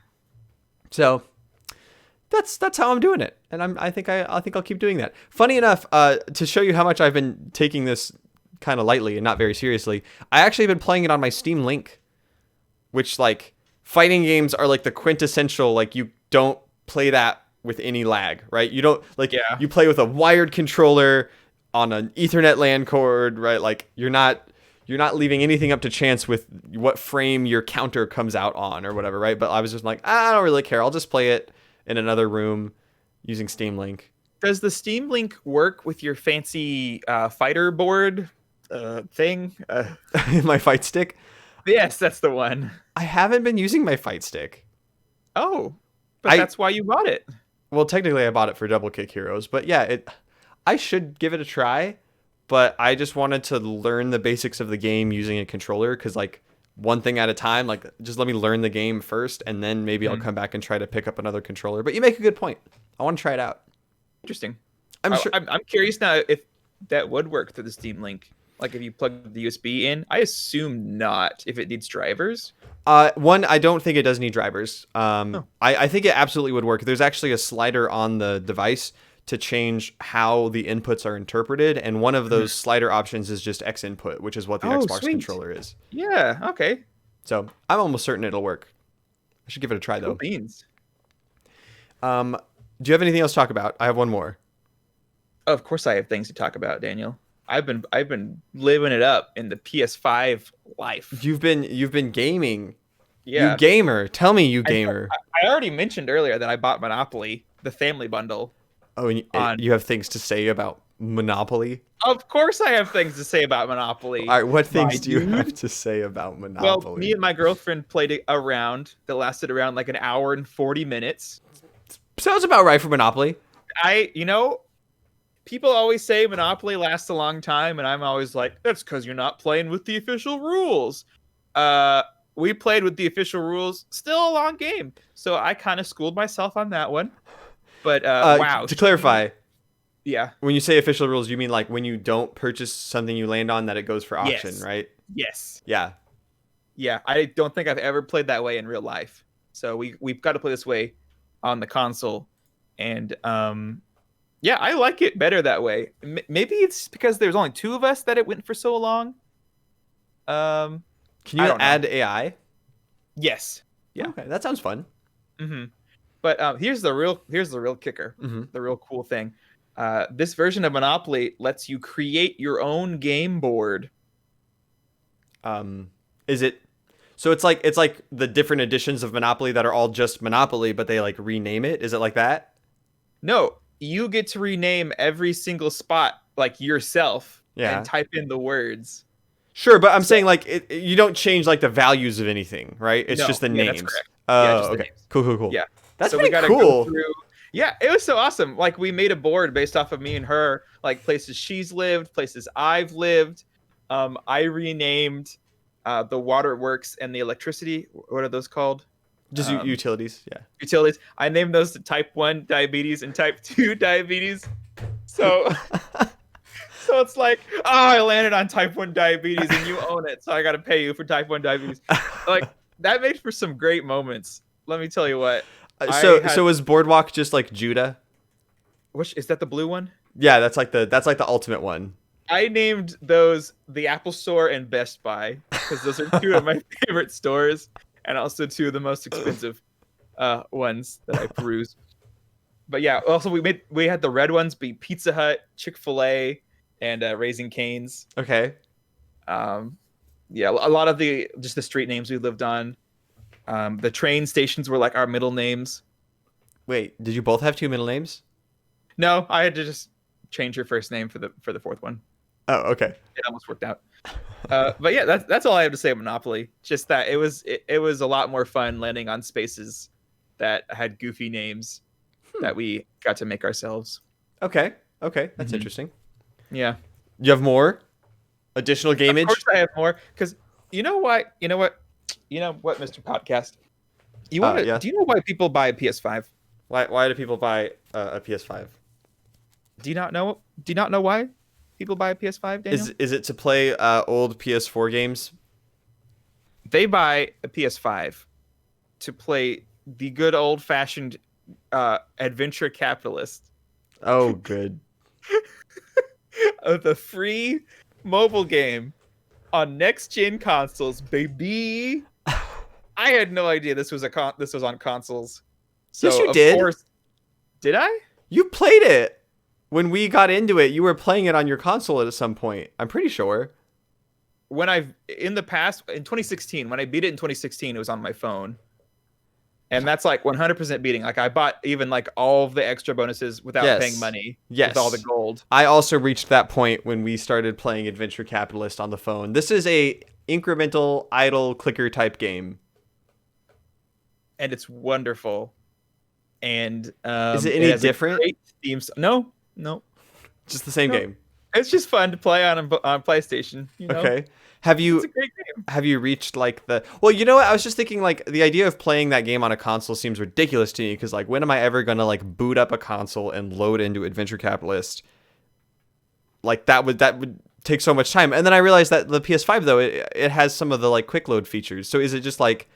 So that's how I'm doing it. And I think I'll keep doing that. Funny enough, to show you how much I've been taking this kind of lightly and not very seriously, I actually have been playing it on my Steam Link, which like fighting games are like the quintessential, like you don't play that with any lag, right? You don't like, you play with a wired controller on an Ethernet LAN cord, right? Like you're not leaving anything up to chance with what frame your counter comes out on or whatever, right? But I was just like, I don't really care. I'll just play it in another room using Steam Link. Does the Steam Link work with your fancy fighter board thing? My fight stick? Yes, that's the one. I haven't been using my fight stick. Oh, but that's why you bought it. Well, technically I bought it for Double Kick Heroes, but yeah, I should give it a try, but I just wanted to learn the basics of the game using a controller because like one thing at a time, like just let me learn the game first and then maybe I'll come back and try to pick up another controller. But you make a good point. I want to try it out. Interesting. I'm curious now if that would work through the Steam Link. Like if you plug the USB in, I assume not if it needs drivers. One, I don't think it does need drivers. I think it absolutely would work. There's actually a slider on the device to change how the inputs are interpreted. And one of those slider options is just X input, which is what the Xbox controller is. Yeah. Okay. So I'm almost certain it'll work. I should give it a try though. Cool beans. Do you have anything else to talk about? I have one more. Of course I have things to talk about, Daniel. I've been living it up in the PS5 life. You've been gaming. Yeah. You gamer. Tell me, you gamer. I already mentioned earlier that I bought Monopoly, the family bundle. Oh, and you have things to say about Monopoly? Of course I have things to say about Monopoly. All right, what things do you have to say about Monopoly? Well, me and my girlfriend played a round that lasted around like an hour and 40 minutes. Sounds about right for Monopoly. People always say Monopoly lasts a long time, and I'm always like, that's because you're not playing with the official rules. We played with the official rules, still a long game. So I kind of schooled myself on that one. But wow. To clarify, yeah. When you say official rules, you mean like when you don't purchase something you land on that it goes for auction, right? Yes. Yeah. Yeah, I don't think I've ever played that way in real life. So we've got to play this way on the console. And yeah, I like it better that way. Maybe it's because there's only two of us that it went for so long. Can you add AI? Yes. Yeah. Okay, that sounds fun. Mm-hmm. But here's the real kicker. Mm-hmm. The real cool thing. This version of Monopoly lets you create your own game board. Is it? So it's like the different editions of Monopoly that are all just Monopoly, but they like rename it. Is it like that? No. You get to rename every single spot like yourself and type in the words. Sure, but I'm saying like you don't change like the values of anything, right? It's just the names. That's correct. Oh, okay. Cool. Yeah. That's pretty cool. Yeah, it was so awesome. Like we made a board based off of me and her, like places she's lived, places I've lived. I renamed the waterworks and the electricity. What are those called? Just utilities, yeah. Utilities. I named those type 1 diabetes and type 2 diabetes. So it's like, oh, I landed on type 1 diabetes and you own it, so I got to pay you for type 1 diabetes. Like, that made for some great moments. Let me tell you what. So is Boardwalk just like Judah? Which is that the blue one? Yeah, that's like the ultimate one. I named those the Apple Store and Best Buy because those are two of my favorite stores, and also two of the most expensive ones that I peruse. But yeah, also we had the red ones be Pizza Hut, Chick-fil-A, and Raising Cane's. Okay. Yeah, a lot of the street names we lived on. The train stations were like our middle names. Wait, did you both have two middle names? No, I had to just change your first name for the fourth one. Oh, okay. It almost worked out. But yeah, that's all I have to say about Monopoly. Just that it was a lot more fun landing on spaces that had goofy names that we got to make ourselves. Okay, that's interesting. Yeah. You have more additional gameage? Of course I have more, because you know what, Mr. Podcast? Do you know why people buy a PS5? Why do people buy a PS5? Do you not know why people buy a PS5, Daniel? Is it to play old PS4 games? They buy a PS5 to play the good old-fashioned adventure capitalist. Oh, good. Of the free mobile game on next-gen consoles, baby. I had no idea this was on consoles. So, yes, you did. Of course, did I? You played it. When we got into it, you were playing it on your console at some point. I'm pretty sure. In the past, in 2016, when I beat it in 2016, it was on my phone. And that's like 100% beating. Like I bought even like all of the extra bonuses without paying money. Yes. With all the gold. I also reached that point when we started playing Adventure Capitalist on the phone. This is a incremental idle clicker type game. And it's wonderful. And is it any different? No. Just the same game. It's just fun to play on PlayStation. You know? Okay. It's a great game. Have you reached like the? Well, you know what? I was just thinking like the idea of playing that game on a console seems ridiculous to me because like when am I ever gonna like boot up a console and load into Adventure Capitalist? Like that would take so much time. And then I realized that the PS5 though it has some of the like quick load features. So is it just like?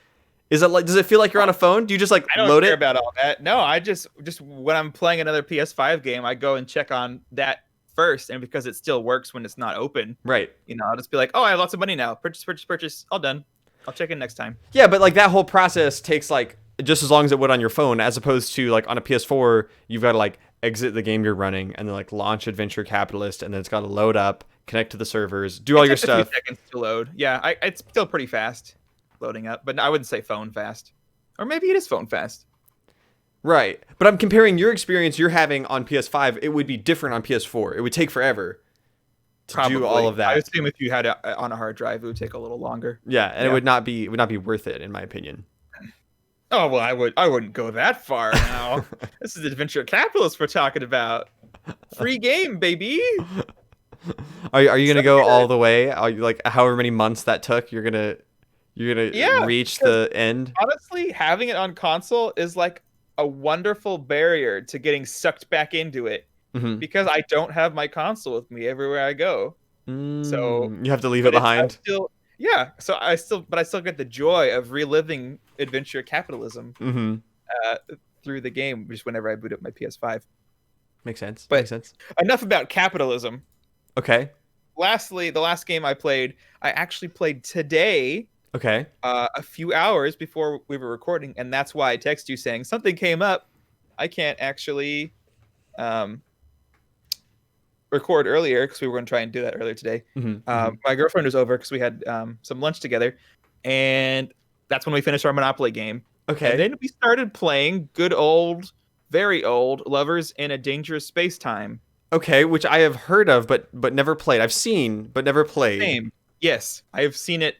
Is it like? Does it feel like you're on a phone? Do you just like I don't load care it? About all that. No, I just when I'm playing another PS5 game, I go and check on that first, and because it still works when it's not open, right? I'll just be like, oh, I have lots of money now. Purchase. All done. I'll check in next time. Yeah, but like that whole process takes like just as long as it would on your phone, as opposed to like on a PS4, you've got to like exit the game you're running and then like launch Adventure Capitalist, and then it's got to load up, connect to the servers, do all your stuff. A few seconds to load. Yeah, it's still pretty fast loading up, but I wouldn't say phone fast, or maybe it is phone fast. Right. But I'm comparing your experience you're having on PS5. It would be different on PS4. It would take forever to do all of that. I assume if you had it on a hard drive, it would take a little longer. Yeah, and it would not be worth it in my opinion. Oh, well, I wouldn't go that far now. This is Adventure Capitalist we're talking about. Free game, baby. Are you going to go all the way? Are you, like however many months that took, you're going to reach the end? Honestly, having it on console is like a wonderful barrier to getting sucked back into it because I don't have my console with me everywhere I go. So you have to leave it behind. So I still get the joy of reliving adventure capitalism through the game just whenever I boot up my PS5. Makes sense. But makes sense. Enough about capitalism. Okay. Lastly, the last game I actually played today. Okay. A few hours before we were recording, and that's why I text you saying something came up. I can't actually record earlier because we were going to try and do that earlier today. My girlfriend was over because we had some lunch together, and that's when we finished our Monopoly game. Okay. And then we started playing good old, very old Lovers in a Dangerous Space-Time. Okay, which I have heard of, but never played. I've seen, but never played. Same. Yes, I have seen it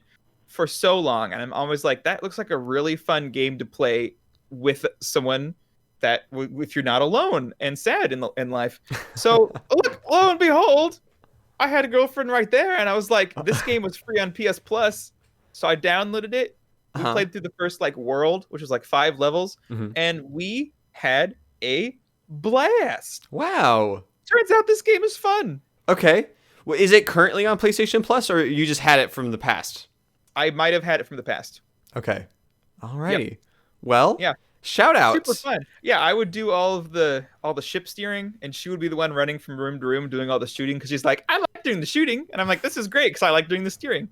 for so long, and I'm always like, that looks like a really fun game to play with someone that if you're not alone and sad in life. So look, lo and behold, I had a girlfriend right there, and I was like, this game was free on PS Plus, so I downloaded it. We played through the first like world, which was like 5 levels, and we had a blast. Wow. Turns out this game is fun. Okay. Is it currently on PlayStation Plus, or you just had it from the past? I might have had it from the past. Okay. Alrighty. Yep. Well, Yeah. shout Super outs. fun. Yeah, I would do all the ship steering, and she would be the one running from room to room doing all the shooting because she's like, I like doing the shooting, and I'm like, this is great because I like doing the steering.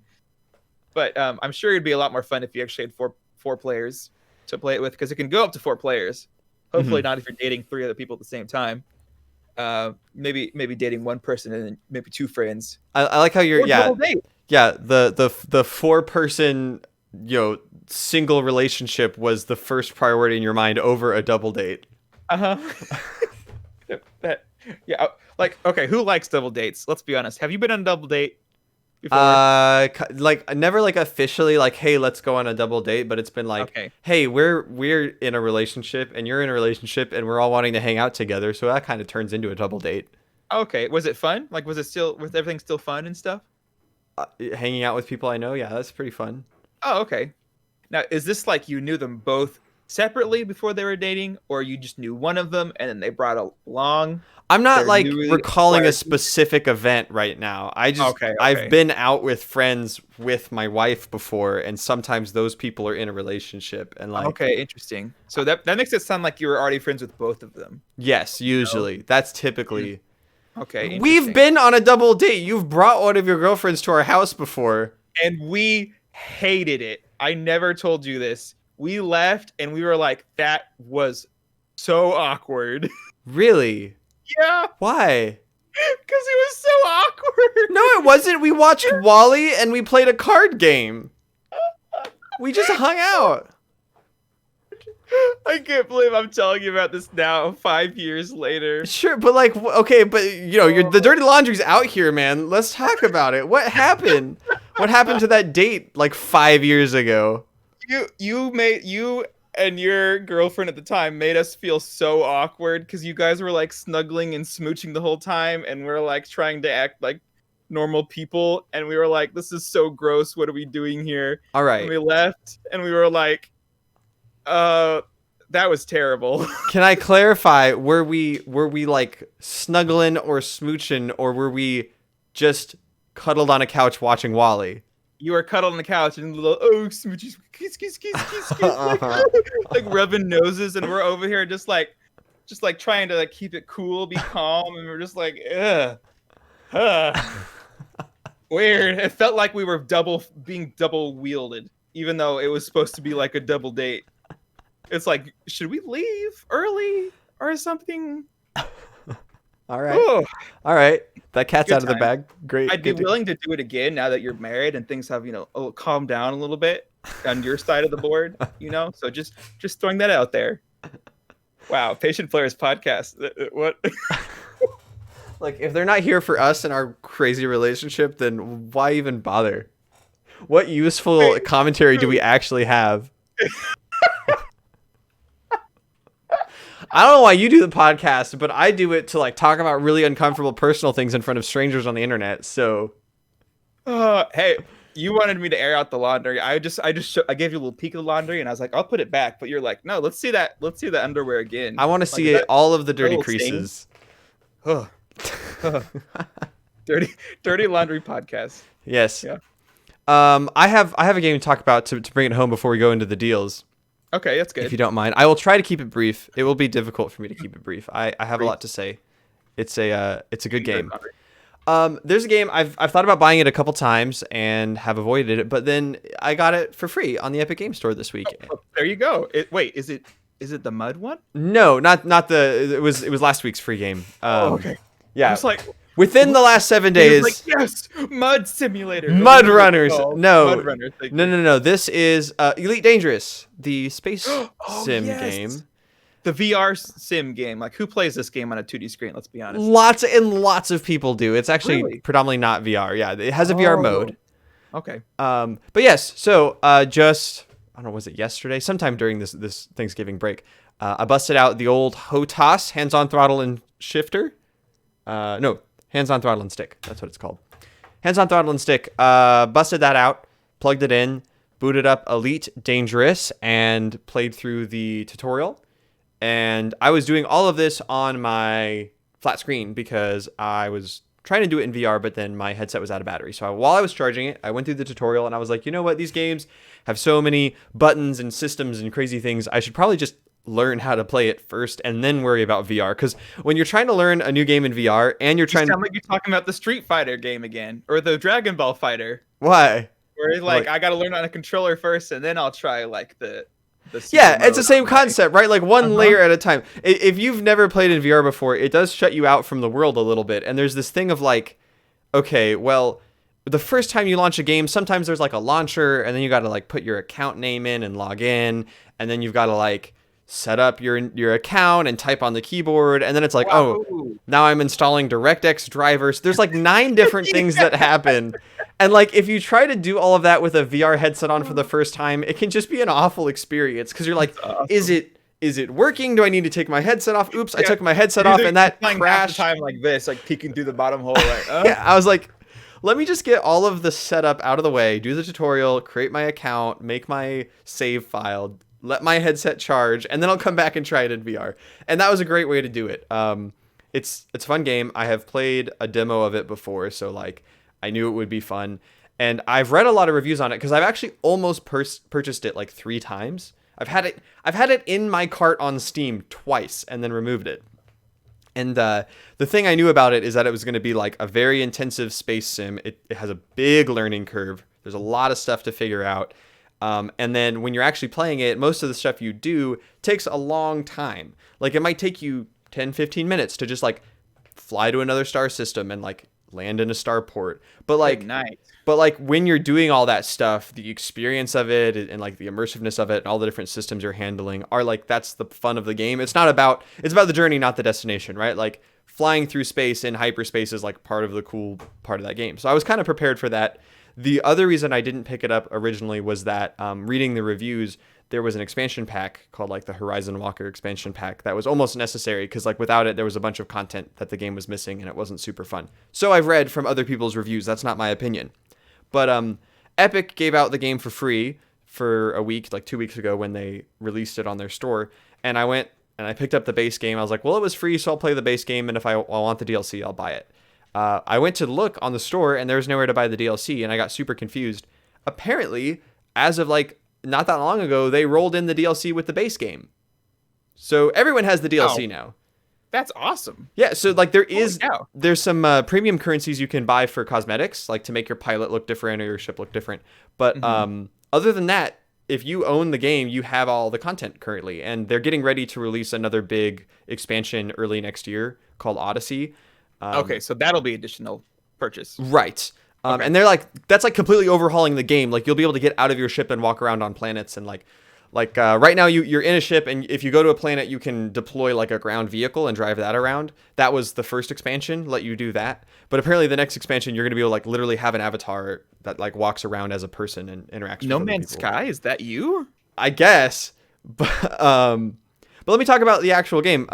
But I'm sure it'd be a lot more fun if you actually had four players to play it with, because it can go up to 4 players. Hopefully not if you're dating 3 other people at the same time. Maybe dating one person and then maybe 2 friends. I like how you're Or double date. the 4-person single relationship was the first priority in your mind over a double date. Yeah, like, okay, who likes double dates? Let's be honest. Have you been on a double date before? Like never like officially like, hey, let's go on a double date, but it's been like, okay, hey, we're in a relationship and you're in a relationship and we're all wanting to hang out together, so that kind of turns into a double date. okay. Was it fun? Like, was everything still fun and stuff? Hanging out with people I know, yeah, that's pretty fun. Oh, okay. Now, is this like you knew them both separately before they were dating, or you just knew one of them and then they brought along? I'm not like recalling a specific event right now. I've been out with friends with my wife before, and sometimes those people are in a relationship and like. Okay, interesting. So that makes it sound like you were already friends with both of them. Yes, usually. That's typically. Okay. We've been on a double date. You've brought one of your girlfriends to our house before. And we hated it. I never told you this. We left and we were like, that was so awkward. Really? Yeah. Why? Because it was so awkward. No, it wasn't. We watched Wall-E and we played a card game. We just hung out. I can't believe I'm telling you about this now, 5 years later. Sure, but like, okay, but the dirty laundry's out here, man. Let's talk about it. What happened? What happened to that date like 5 years ago? You and your girlfriend at the time made us feel so awkward because you guys were like snuggling and smooching the whole time, and we're like trying to act like normal people, and we were like, this is so gross. What are we doing here? All right. And we left, and we were like, that was terrible. Can I clarify? Were we like snuggling or smooching, or were we just cuddled on a couch watching Wall-E? You were cuddled on the couch and little smoochies, kiss, kiss, kiss, kiss, kiss, like rubbing noses, and we're over here just like trying to like keep it cool, be calm, and we're just like, weird. It felt like we were being double wielded, even though it was supposed to be like a double date. It's like, should we leave early or something? All right. Ooh. All right. That cat's out of the bag. Great. I'd be willing to do it again now that you're married and things have, calmed down a little bit on your side of the board, So just throwing that out there. Wow. Patient Players podcast. What? Like, if they're not here for us and our crazy relationship, then why even bother? What useful commentary do we actually have? I don't know why you do the podcast, but I do it to like talk about really uncomfortable personal things in front of strangers on the internet. So, hey, you wanted me to air out the laundry. I gave you a little peek of the laundry, and I was like, I'll put it back. But you're like, no, let's see that. Let's see the underwear again. I want to see all of the dirty creases. Dirty laundry podcast. Yes. Yeah. I have a game to talk about to bring it home before we go into the deals. Okay, that's good. If you don't mind, I will try to keep it brief. It will be difficult for me to keep it brief. I have a lot to say. It's a good game. There's a game I've thought about buying it a couple times and have avoided it, but then I got it for free on the Epic Game Store this week. Oh, there you go. Wait, is it the mud one? No, not the. It was last week's free game. Okay. Yeah. It's like within the last 7 days. Like, yes, Mud Simulator. Mud Runners. No. Mud Runners. No. This is Elite Dangerous, the space sim game. The VR sim game. Like, who plays this game on a 2D screen? Let's be honest. Lots of people do. It's actually predominantly not VR. Yeah, it has a VR mode. Okay. But yes. So just I don't know. Was it yesterday? Sometime during this Thanksgiving break, I busted out the old HOTAS hands-on throttle and shifter. No. Hands-on throttle and stick. That's what it's called. Hands-on throttle and stick. Busted that out, plugged it in, booted up Elite Dangerous, and played through the tutorial. And I was doing all of this on my flat screen because I was trying to do it in VR, but then my headset was out of battery. So while I was charging it, I went through the tutorial and I was like, you know what? These games have so many buttons and systems and crazy things. I should probably just learn how to play it first and then worry about VR. Because when you're trying to learn a new game in VR and you're trying to sound like you're talking about the Street Fighter game again, or the Dragon Ball Fighter. Why? Where it's like I got to learn on a controller first, and then I'll try like the yeah, it's the same concept, right? Like one layer at a time. If you've never played in VR before, it does shut you out from the world a little bit. And there's this thing of like, okay, well, the first time you launch a game, sometimes there's like a launcher, and then you got to like put your account name in and log in, and then you've got to like set up your account and type on the keyboard, and then it's like, oh, now I'm installing DirectX drivers. There's like 9 different things that happen. And like if you try to do all of that with a VR headset on for the first time, it can just be an awful experience because you're like, awesome. Is it working? Do I need to take my headset off? Oops, I took my headset off and that crashed. Time like this, like peeking through the bottom hole. Like, yeah, I was like, let me just get all of the setup out of the way, do the tutorial, create my account, make my save file, let my headset charge, and then I'll come back and try it in VR. And that was a great way to do it. It's a fun game. I have played a demo of it before, so like I knew it would be fun. And I've read a lot of reviews on it because I've actually almost purchased it like 3 times. I've had it in my cart on Steam twice and then removed it. And the thing I knew about it is that it was going to be like a very intensive space sim. It has a big learning curve. There's a lot of stuff to figure out. And then when you're actually playing it, most of the stuff you do takes a long time. Like it might take you 10, 15 minutes to just like fly to another star system and like land in a starport. But like, but like when you're doing all that stuff, the experience of it and like the immersiveness of it and all the different systems you're handling are like, that's the fun of the game. It's about the journey, not the destination, right? Like flying through space in hyperspace is like part of the cool part of that game. So I was kind of prepared for that. The other reason I didn't pick it up originally was that reading the reviews, there was an expansion pack called like the Horizon Walker expansion pack that was almost necessary because like without it, there was a bunch of content that the game was missing and it wasn't super fun. So I've read from other people's reviews. That's not my opinion. But Epic gave out the game for free for a week, like 2 weeks ago when they released it on their store. And I went and I picked up the base game. I was like, well, it was free, so I'll play the base game. And if I want the DLC, I'll buy it. I went to look on the store and there was nowhere to buy the DLC and I got super confused. Apparently, as of like not that long ago, they rolled in the DLC with the base game. So everyone has the DLC now. That's awesome. Yeah, so like there's some premium currencies you can buy for cosmetics, like to make your pilot look different or your ship look different. But other than that, if you own the game, you have all the content currently. And they're getting ready to release another big expansion early next year called Odyssey. Okay, so that'll be additional purchase. Right. And they're like, that's like completely overhauling the game. Like you'll be able to get out of your ship and walk around on planets. And like right now you're in a ship and if you go to a planet, you can deploy like a ground vehicle and drive that around. That was the first expansion, let you do that. But apparently the next expansion, you're going to be able to like literally have an avatar that like walks around as a person and interacts with other people. No Man's Sky, is that you? I guess. But let me talk about the actual game.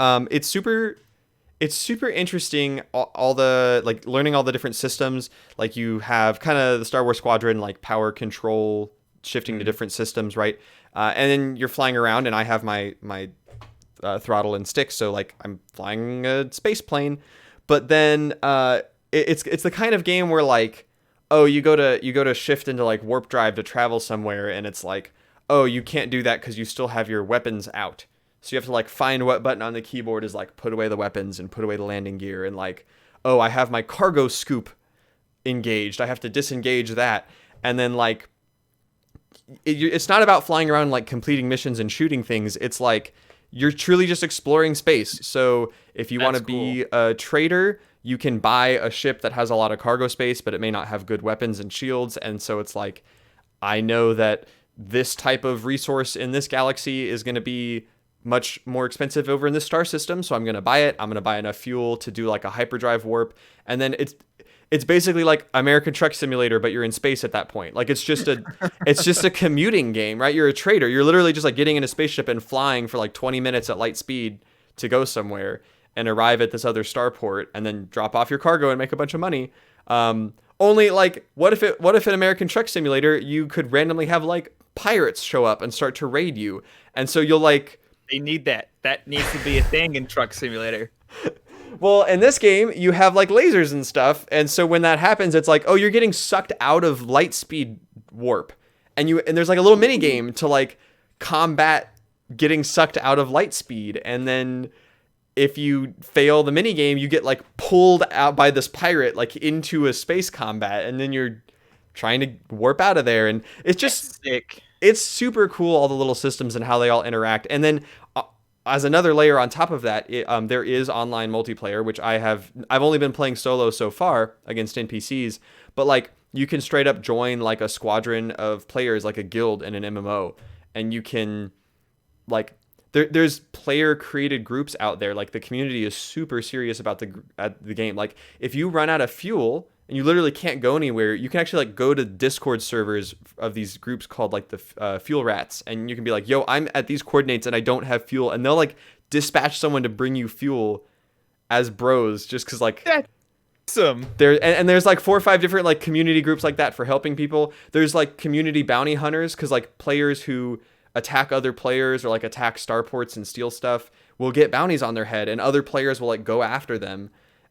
It's super interesting, all the like learning all the different systems. Like you have kind of the Star Wars Squadron, like power control, shifting to different systems, right? And then you're flying around, and I have my throttle and stick, so like I'm flying a space plane. But then it's the kind of game where like, oh, you go to shift into like warp drive to travel somewhere, and it's like, oh, you can't do that because you still have your weapons out. So you have to like find what button on the keyboard is like put away the weapons and put away the landing gear and like, oh, I have my cargo scoop engaged. I have to disengage that. And then like, it's not about flying around like completing missions and shooting things. It's like you're truly just exploring space. So if you want to be a trader, you can buy a ship that has a lot of cargo space, but it may not have good weapons and shields. And so it's like, I know that this type of resource in this galaxy is going to be much more expensive over in this star system, so I'm going to buy it. I'm going to buy enough fuel to do like a hyperdrive warp, and then it's basically like American Truck Simulator, but you're in space at that point. Like it's just a commuting game, right? You're a trader. You're literally just like getting in a spaceship and flying for like 20 minutes at light speed to go somewhere and arrive at this other starport and then drop off your cargo and make a bunch of money. Only like, what if in American Truck Simulator you could randomly have like pirates show up and start to raid you, and so you'll like. They need that. That needs to be a thing in Truck Simulator. Well, in this game, you have like lasers and stuff, and so when that happens, it's like, oh, you're getting sucked out of light speed warp, and there's like a little mini game to like combat getting sucked out of light speed, and then if you fail the mini game, you get like pulled out by this pirate like into a space combat, and then you're trying to warp out of there, and it's just sick. It's super cool, all the little systems and how they all interact. And then as another layer on top of that, there is online multiplayer, which I've only been playing solo so far against NPCs, but like you can straight up join like a squadron of players, like a guild in an MMO, and you can like there's player created groups out there. Like the community is super serious about the game. Like if you run out of fuel and you literally can't go anywhere, you can actually like go to Discord servers of these groups called like the fuel rats, and you can be like, yo, I'm at these coordinates and I don't have fuel, and they'll like dispatch someone to bring you fuel as bros, just because like that's awesome. And there's like 4 or 5 different like community groups like that for helping people. There's like community bounty hunters, because like players who attack other players or like attack starports and steal stuff will get bounties on their head, and other players will like go after them,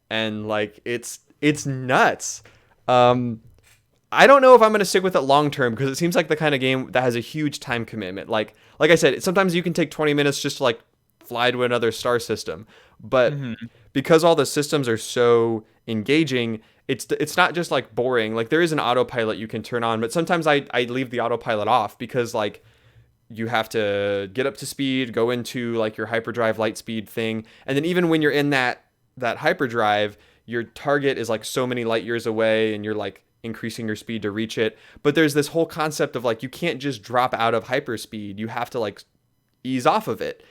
and like it's nuts. I don't know if I'm going to stick with it long term, because it seems like the kind of game that has a huge time commitment. Like I said, sometimes you can take 20 minutes just to like fly to another star system, but because all the systems are so engaging, it's not just like boring. Like there is an autopilot you can turn on, but sometimes I leave the autopilot off, because like you have to get up to speed, go into like your hyperdrive light speed thing, and then even when you're in that hyperdrive, your target is like so many light years away, and you're like increasing your speed to reach it. But there's this whole concept of like you can't just drop out of hyperspeed, you have to like ease off of it,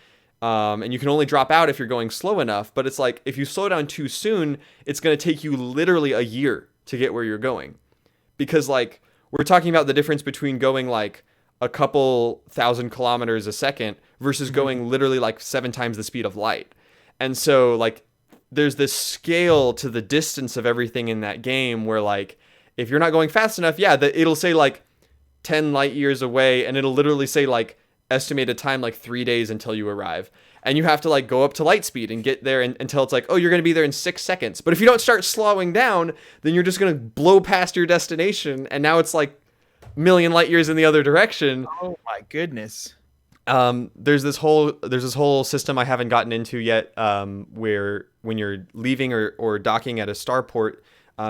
and you can only drop out if you're going slow enough. But it's like if you slow down too soon, it's going to take you literally a year to get where you're going, because like we're talking about the difference between going like a couple thousand kilometers a second versus going literally like 7 times the speed of light. And so like there's this scale to the distance of everything in that game, where like if you're not going fast enough, it'll say like 10 light years away, and it'll literally say like estimated time like 3 days until you arrive, and you have to like go up to light speed and get there until it's like, oh, you're going to be there in 6 seconds. But if you don't start slowing down, then you're just going to blow past your destination, and now it's like a million light years in the other direction. Oh my goodness. There's this whole system I haven't gotten into yet, where when you're leaving or docking at a starport,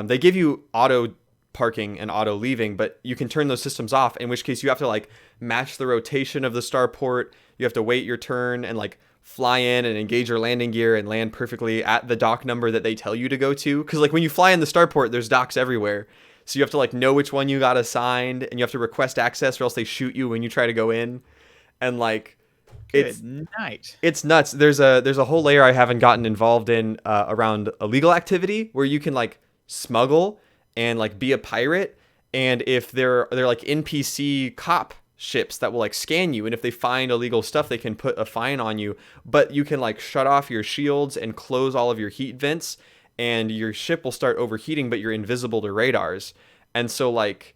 they give you auto parking and auto leaving, but you can turn those systems off, in which case you have to like match the rotation of the starport. You have to wait your turn and like fly in and engage your landing gear and land perfectly at the dock number that they tell you to go to. Because like when you fly in the starport, there's docks everywhere. So you have to like know which one you got assigned, and you have to request access, or else they shoot you when you try to go in. And like it's nuts. There's a whole layer I haven't gotten involved in around illegal activity, where you can like smuggle and like be a pirate, and if they're like NPC cop ships that will like scan you, and if they find illegal stuff, they can put a fine on you. But you can like shut off your shields and close all of your heat vents, and your ship will start overheating, but you're invisible to radars. And so like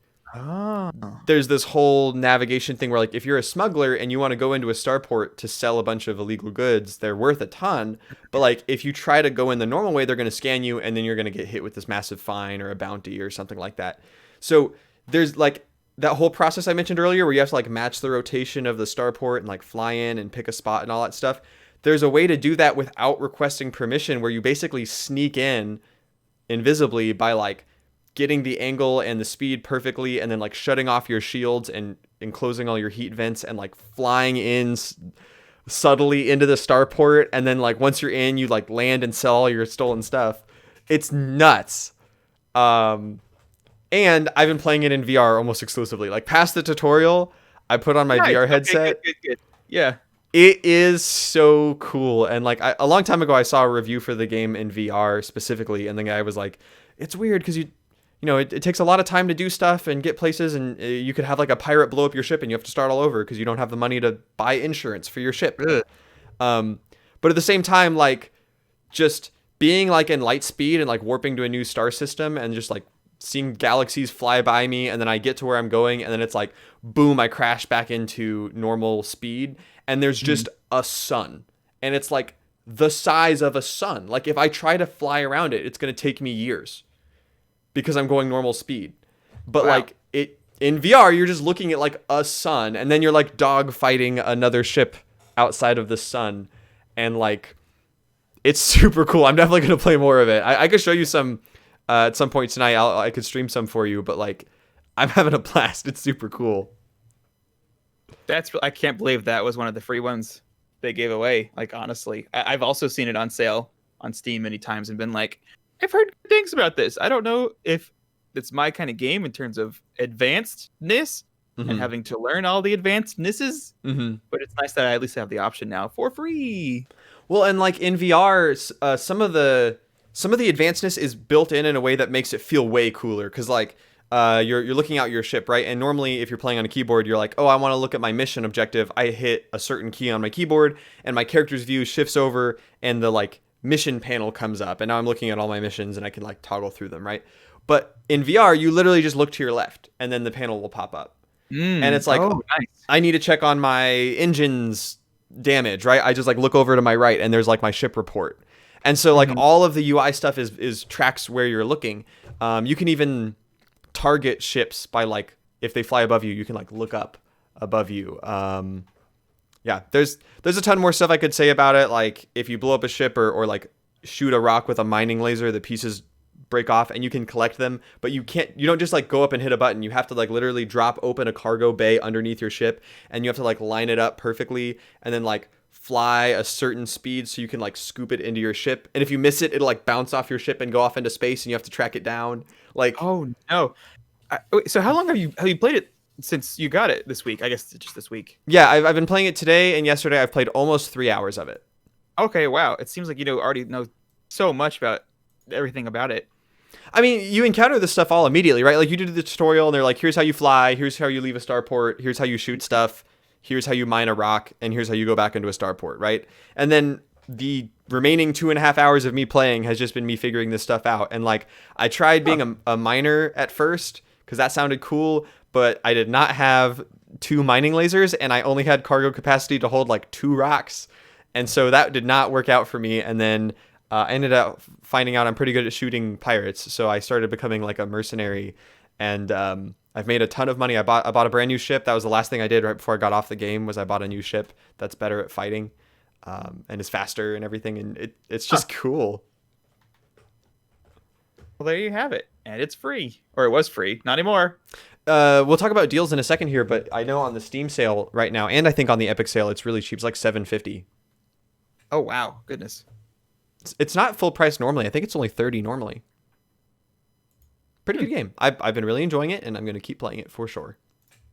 there's this whole navigation thing where like if you're a smuggler and you want to go into a starport to sell a bunch of illegal goods, they're worth a ton. But like if you try to go in the normal way, they're going to scan you, and then you're going to get hit with this massive fine or a bounty or something like that. So there's like that whole process I mentioned earlier, where you have to like match the rotation of the starport and like fly in and pick a spot and all that stuff. There's a way to do that without requesting permission, where you basically sneak in invisibly by like getting the angle and the speed perfectly, and then like shutting off your shields and closing all your heat vents, and like flying in subtly into the starport. And then like once you're in, you like land and sell all your stolen stuff. It's nuts. And I've been playing it in VR almost exclusively. Like past the tutorial, I put on my VR headset. Good. Yeah. It is so cool. And like a long time ago, I saw a review for the game in VR specifically, and the guy was like, it's weird because it takes a lot of time to do stuff and get places, and you could have like a pirate blow up your ship and you have to start all over because you don't have the money to buy insurance for your ship. But at the same time, like just being like in light speed and like warping to a new star system and just like seeing galaxies fly by me, and then I get to where I'm going, and then it's like boom, I crash back into normal speed, and there's just a sun, and it's like the size of a sun. Like if I try to fly around it, it's going to take me years because I'm going normal speed. But Wow. like it in VR, you're just looking at like a sun, and then you're like dog fighting another ship outside of the sun, and like it's super cool. I'm definitely gonna play more of it. I could show you some at some point tonight. I could stream some for you, but like I'm having a blast. It's super cool. I can't believe that was one of the free ones they gave away. Like honestly, I've also seen it on sale on Steam many times and been like, I've heard good things about this. I don't know if it's my kind of game in terms of advancedness and Mm-hmm. having to learn all the advancednesses, Mm-hmm. but it's nice that I at least have the option now for free. Well, and like in VR, some of the advancedness is built in a way that makes it feel way cooler. Because like you're looking out your ship, right? And normally, if you're playing on a keyboard, you're like, oh, I want to look at my mission objective. I hit a certain key on my keyboard, and my character's view shifts over, and the like mission panel comes up, and now I'm looking at all my missions, and I can like toggle through them, right? But in VR, you literally just look to your left, and then the panel will pop up, and it's like, Oh, nice. I need to check on my engine's damage, right? I just like look over to my right, and there's like my ship report. And so like Mhm. all of the UI stuff is tracks where you're looking. You can even target ships by like if they fly above you, you can like look up above you. Yeah, there's a ton more stuff I could say about it. Like if you blow up a ship or like shoot a rock with a mining laser, the pieces break off and you can collect them, but you don't just like go up and hit a button. You have to like literally drop open a cargo bay underneath your ship, and you have to like line it up perfectly and then like fly a certain speed so you can like scoop it into your ship. And if you miss it, it'll like bounce off your ship and go off into space, and you have to track it down. Like Oh no. Wait, so how long have you played it since you got it this week? I guess just this week. yeah, I've been playing it today and yesterday. I've played almost 3 hours of it. Okay, wow. It seems like already know so much about everything about it. I mean, you encounter this stuff all immediately, right? Like you do the tutorial, and they're like, "Here's how you fly. Here's how you leave a starport. Here's how you shoot stuff. Here's how you mine a rock, and here's how you go back into a starport," right? And then the remaining 2.5 hours of me playing has just been me figuring this stuff out. And like, I tried being a miner at first because that sounded cool, but I did not have 2 mining lasers, and I only had cargo capacity to hold like 2 rocks, and so that did not work out for me. And then I ended up finding out I'm pretty good at shooting pirates, so I started becoming like a mercenary, and I've made a ton of money. I bought a brand new ship. That was the last thing I did right before I got off the game. Was I bought a new ship that's better at fighting, and is faster and everything, and it's just cool. Well, there you have it. And it's free. Or it was free. Not anymore. We'll talk about deals in a second here, but I know on the Steam sale right now, and I think on the Epic sale, it's really cheap. It's like $7.50. Oh, wow. Goodness. It's not full price normally. I think it's only $30 normally. Pretty good game. I've been really enjoying it, and I'm going to keep playing it for sure.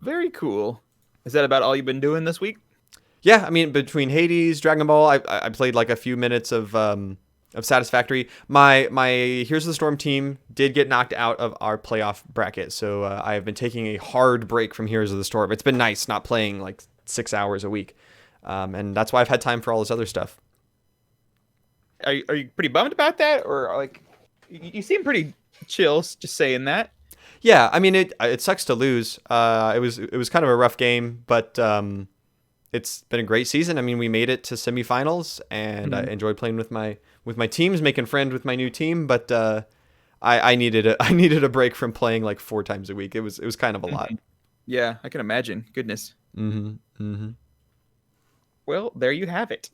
Very cool. Is that about all you've been doing this week? Yeah, I mean, between Hades, Dragon Ball, I played like a few minutes of Satisfactory. My Here's the Storm team did get knocked out of our playoff bracket, so I have been taking a hard break from Heroes of the Storm. It's been nice not playing like 6 hours a week, and that's why I've had time for all this other stuff. Are you pretty bummed about that? Or like, you seem pretty chill just saying that. Yeah, I mean it sucks to lose. It was kind of a rough game, but it's been a great season. I mean, we made it to semifinals, and I enjoyed playing with my teams, making friends with my new team. But I needed a break from playing like 4 times a week. It was kind of a lot. Yeah, I can imagine. Goodness. Mm-hmm. Mm-hmm. Well, there you have it.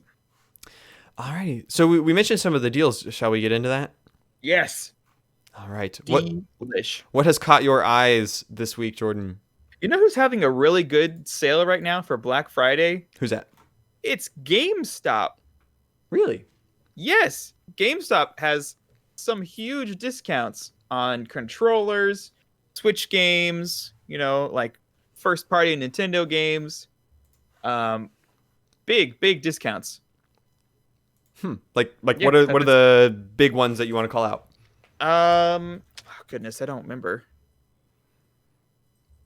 Alrighty. So we mentioned some of the deals. Shall we get into that? Yes. All right. Delish. What has caught your eyes this week, Jordan? You know who's having a really good sale right now for Black Friday? Who's that? It's GameStop. Really? Yes, GameStop has some huge discounts on controllers, Switch games, like first party Nintendo games. Big discounts. Like Yeah, what are the big ones that you want to call out? Oh goodness, I don't remember.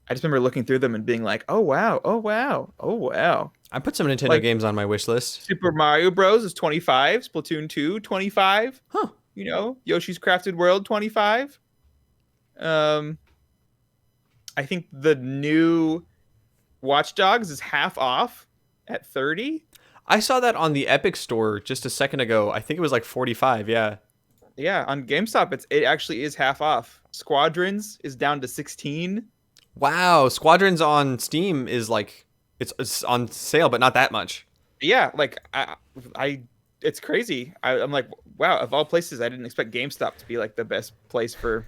I just remember looking through them and being like, "Oh wow, oh wow, oh wow." I put some Nintendo Like games on my wish list. Super Mario Bros is 25, Splatoon 2 25. Huh. Yoshi's Crafted World 25. I think the new Watch Dogs is half off at 30. I saw that on the Epic store just a second ago. I think it was like 45. Yeah. Yeah, on GameStop, it actually is half off. Squadrons is down to 16. Wow. Squadrons on Steam is like it's on sale, but not that much. Yeah, like I it's crazy. I'm like, wow, of all places, I didn't expect GameStop to be like the best place for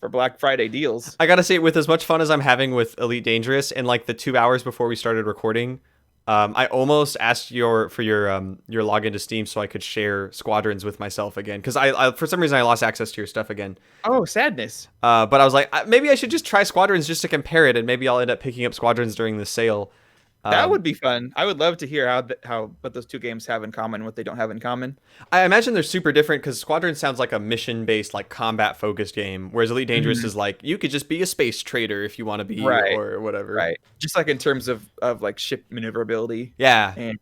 Black Friday deals. I gotta say, with as much fun as I'm having with Elite Dangerous, and like the 2 hours before we started recording, I almost asked your login to Steam so I could share Squadrons with myself again, because I for some reason I lost access to your stuff again. Oh, sadness. But I was like, maybe I should just try Squadrons just to compare it, and maybe I'll end up picking up Squadrons during the sale. That would be fun. I would love to hear how what those two games have in common, what they don't have in common. I imagine they're super different because Squadron sounds like a mission-based, like combat-focused game, whereas Elite Dangerous is like you could just be a space trader if you want to be, or whatever. Right. Just like in terms of like ship maneuverability. Yeah. And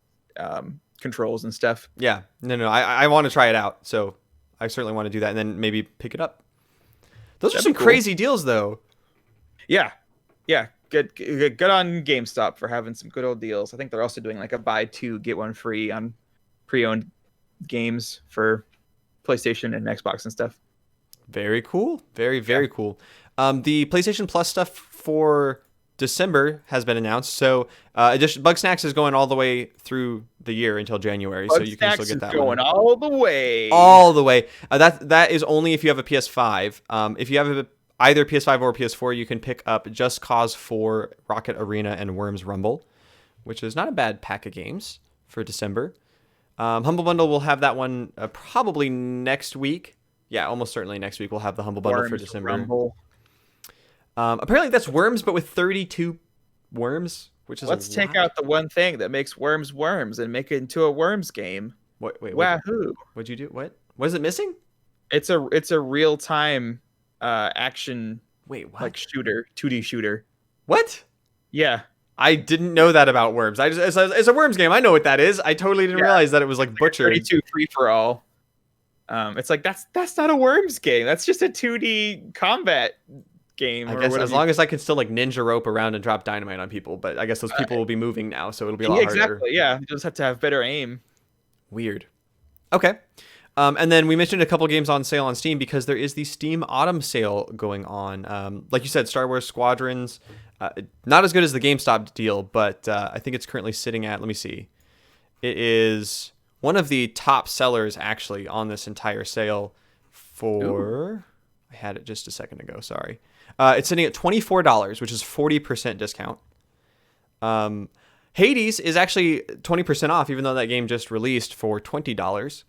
controls and stuff. Yeah. No. I want to try it out, so I certainly want to do that, and then maybe pick it up. Those are some crazy deals, though. Yeah. Good on GameStop for having some good old deals. I think they're also doing like a buy two get one free on pre-owned games for PlayStation and Xbox and stuff. Very cool. Very cool. The PlayStation Plus stuff for December has been announced. So Bugsnax is going all the way through the year until January. So you can still get that going one. all the way. All the way. That is only if you have a PS5. If you have either PS5 or PS4, you can pick up Just Cause 4, Rocket Arena, and Worms Rumble, which is not a bad pack of games for December. Humble Bundle will have that one probably next week. Yeah, almost certainly next week we'll have the Humble Bundle for December. Rumble. Apparently that's Worms, but with 32 worms, which is Let's take out the one thing that makes Worms worms and make it into a Worms game. Wait, wahoo! What'd you do? What is it missing? It's a real time action. Wait, what? Like shooter, 2D shooter. What? Yeah. I didn't know that about Worms. It's a Worms game. I know what that is. I totally didn't realize that it was like butchered. 32 free for all. It's like that's not a Worms game. That's just a 2D combat game. I guess as long as I can still like ninja rope around and drop dynamite on people, but I guess those people will be moving now, so it'll be a lot harder. Exactly. Yeah, you just have to have better aim. Weird. Okay. And then we mentioned a couple games on sale on Steam because there is the Steam Autumn sale going on. Like you said, Star Wars Squadrons, not as good as the GameStop deal, but I think it's currently sitting at, let me see. It is one of the top sellers actually on this entire sale for, I had it just a second ago, sorry. It's sitting at $24, which is 40% discount. Hades is actually 20% off, even though that game just released for $20.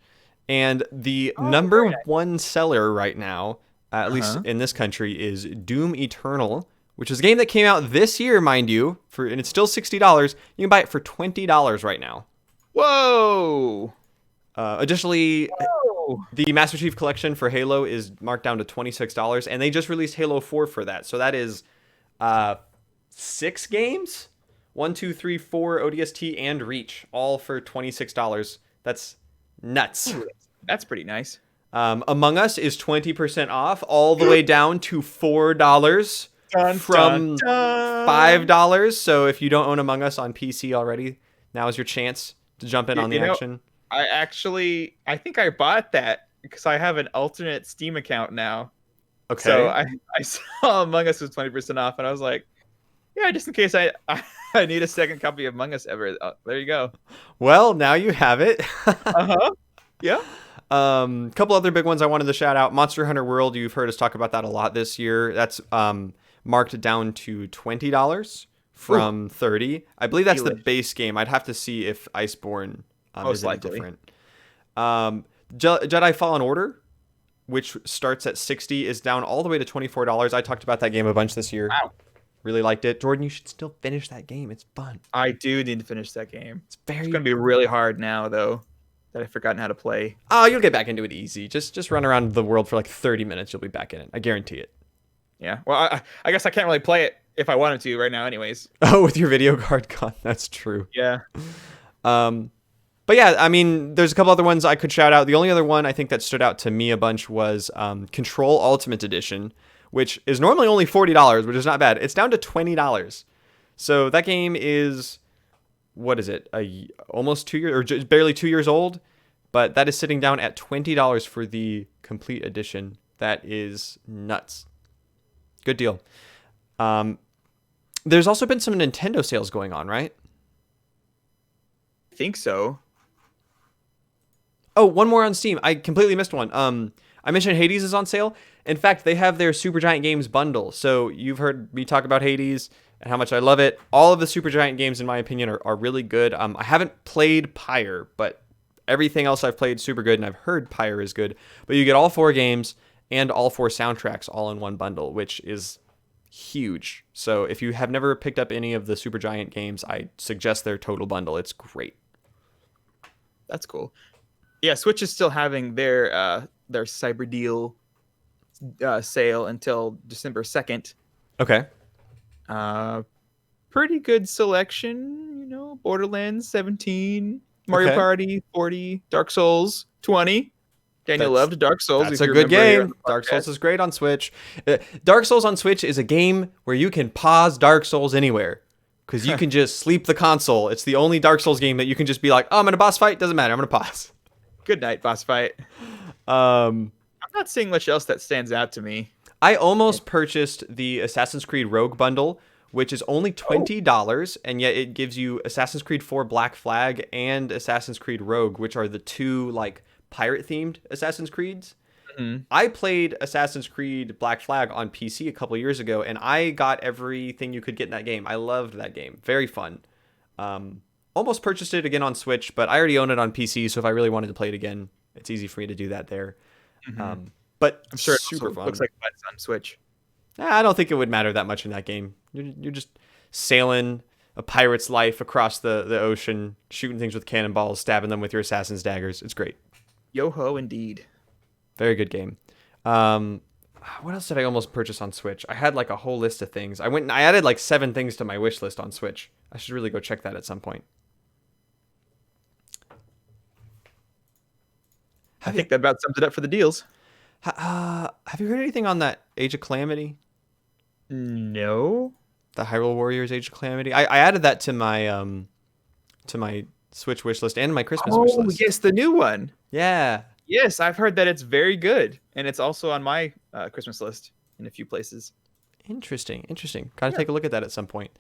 And the number one seller right now, at least in this country, is Doom Eternal, which is a game that came out this year, mind you, and it's still $60. You can buy it for $20 right now. Whoa! Additionally, the Master Chief Collection for Halo is marked down to $26, and they just released Halo 4 for that. So that is 6 games? 1, 2, 3, 4, ODST, and Reach, all for $26. That's nuts. That's pretty nice. Among Us is 20% off, all the way down to $4 from $5. So if you don't own Among Us on PC already, now is your chance to jump in on the action. I think I bought that because I have an alternate Steam account now. Okay. So I saw Among Us was 20% off, and I was like, yeah, just in case I need a second copy of Among Us ever. There you go. Well, now you have it. Yeah. Couple other big ones I wanted to shout out. Monster Hunter World, you've heard us talk about that a lot this year. That's marked down to $20 from $30. I believe that's the base game. I'd have to see if Iceborne is any different. Jedi Fallen Order, which starts at $60, is down all the way to $24. I talked about that game a bunch this year. Wow. Really liked it. Jordan, you should still finish that game. It's fun. I do need to finish that game. It's going to be really hard now, though, that I've forgotten how to play. Oh, you'll get back into it easy. Just run around the world for like 30 minutes. You'll be back in it. I guarantee it. Yeah. Well, I guess I can't really play it if I wanted to right now anyways. Oh, with your video card gone. That's true. Yeah. But yeah, I mean, there's a couple other ones I could shout out. The only other one I think that stood out to me a bunch was Control Ultimate Edition, which is normally only $40, which is not bad. It's down to $20. So that game is what is it? Almost 2 years or just barely 2 years old, but that is sitting down at $20 for the complete edition. That is nuts. Good deal. There's also been some Nintendo sales going on, right? I think so. Oh, one more on Steam. I completely missed one. I mentioned Hades is on sale. In fact, they have their Supergiant Games bundle. So you've heard me talk about Hades and how much I love it. All of the Supergiant games, in my opinion, are really good. I haven't played Pyre, but everything else I've played super good, and I've heard Pyre is good. But you get all 4 games and all 4 soundtracks all in one bundle, which is huge. So if you have never picked up any of the Supergiant games, I suggest their total bundle. It's great. That's cool. Yeah, Switch is still having their Cyber Deal sale until December 2nd. Okay. Pretty good selection, Borderlands 17, Mario Party 40, Dark Souls 20. Daniel loved Dark Souls. That's a good game. Dark Souls is great on Switch. Dark Souls on Switch is a game where you can pause Dark Souls anywhere because you can just sleep the console. It's the only Dark Souls game that you can just be like, oh, I'm in a boss fight. Doesn't matter. I'm going to pause. Good night, boss fight. I'm not seeing much else that stands out to me. I almost purchased the Assassin's Creed Rogue bundle, which is only $20, and yet it gives you Assassin's Creed 4 Black Flag and Assassin's Creed Rogue, which are the 2 like pirate-themed Assassin's Creeds. Mm-hmm. I played Assassin's Creed Black Flag on PC a couple years ago, and I got everything you could get in that game. I loved that game. Very fun. Almost purchased it again on Switch, but I already own it on PC, so if I really wanted to play it again, it's easy for me to do that there. Mm-hmm. But I'm sure it super fun. Looks like it's on Switch. I don't think it would matter that much in that game. You're just sailing a pirate's life across the ocean, shooting things with cannonballs, stabbing them with your assassin's daggers. It's great. Yo-ho, indeed. Very good game. What else did I almost purchase on Switch? I had like a whole list of things. I added like 7 things to my wish list on Switch. I should really go check that at some point. I think that about sums it up for the deals. Have you heard anything on that Age of Calamity? No. The Hyrule Warriors Age of Calamity? I added that to my Switch wish list and my Christmas wish list. Oh, yes, the new one. Yeah. Yes, I've heard that it's very good, and it's also on my Christmas list in a few places. Interesting. Gotta take a look at that at some point.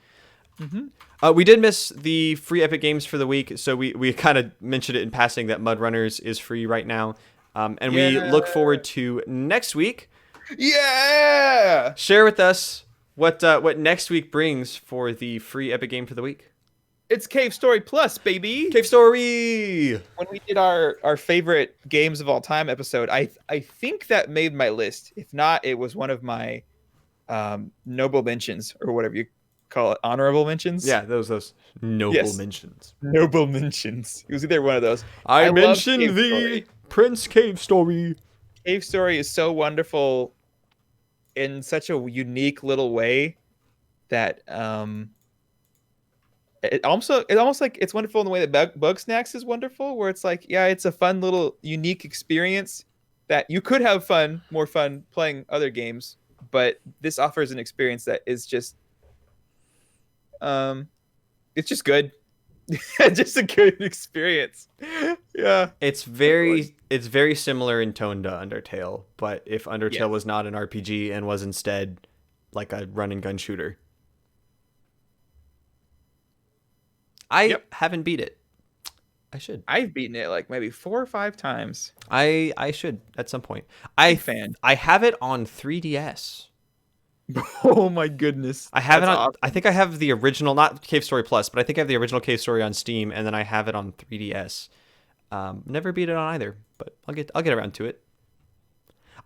Mm-hmm. We did miss the free Epic Games for the week, so we kind of mentioned it in passing that Mud Runners is free right now. And we look forward to next week. Yeah! Share with us what next week brings for the free Epic Game for the week. It's Cave Story Plus, baby. Cave Story. When we did our favorite games of all time episode, I think that made my list. If not, it was one of my noble mentions, or whatever you call it, honorable mentions. Yeah, those noble mentions. Noble mentions. It was either one of those. I mentioned the Prince Cave Story. Cave Story is so wonderful in such a unique little way that it almost like it's wonderful in the way that Bugsnax is wonderful, where it's like, yeah, it's a fun little unique experience that you could have more fun playing other games, but this offers an experience that is just it's just good. Just a good experience. Yeah. It's very similar in tone to Undertale, but if Undertale was not an RPG and was instead like a run and gun shooter. I haven't beat it. I should. I've beaten it like maybe 4 or 5 times. I should at some point. I have it on 3DS. Oh my goodness. I have it on awesome. I think I have the original, not Cave Story Plus, but I think I have the original Cave Story on Steam, and then I have it on 3DS. Never beat it on either, but I'll get around to it.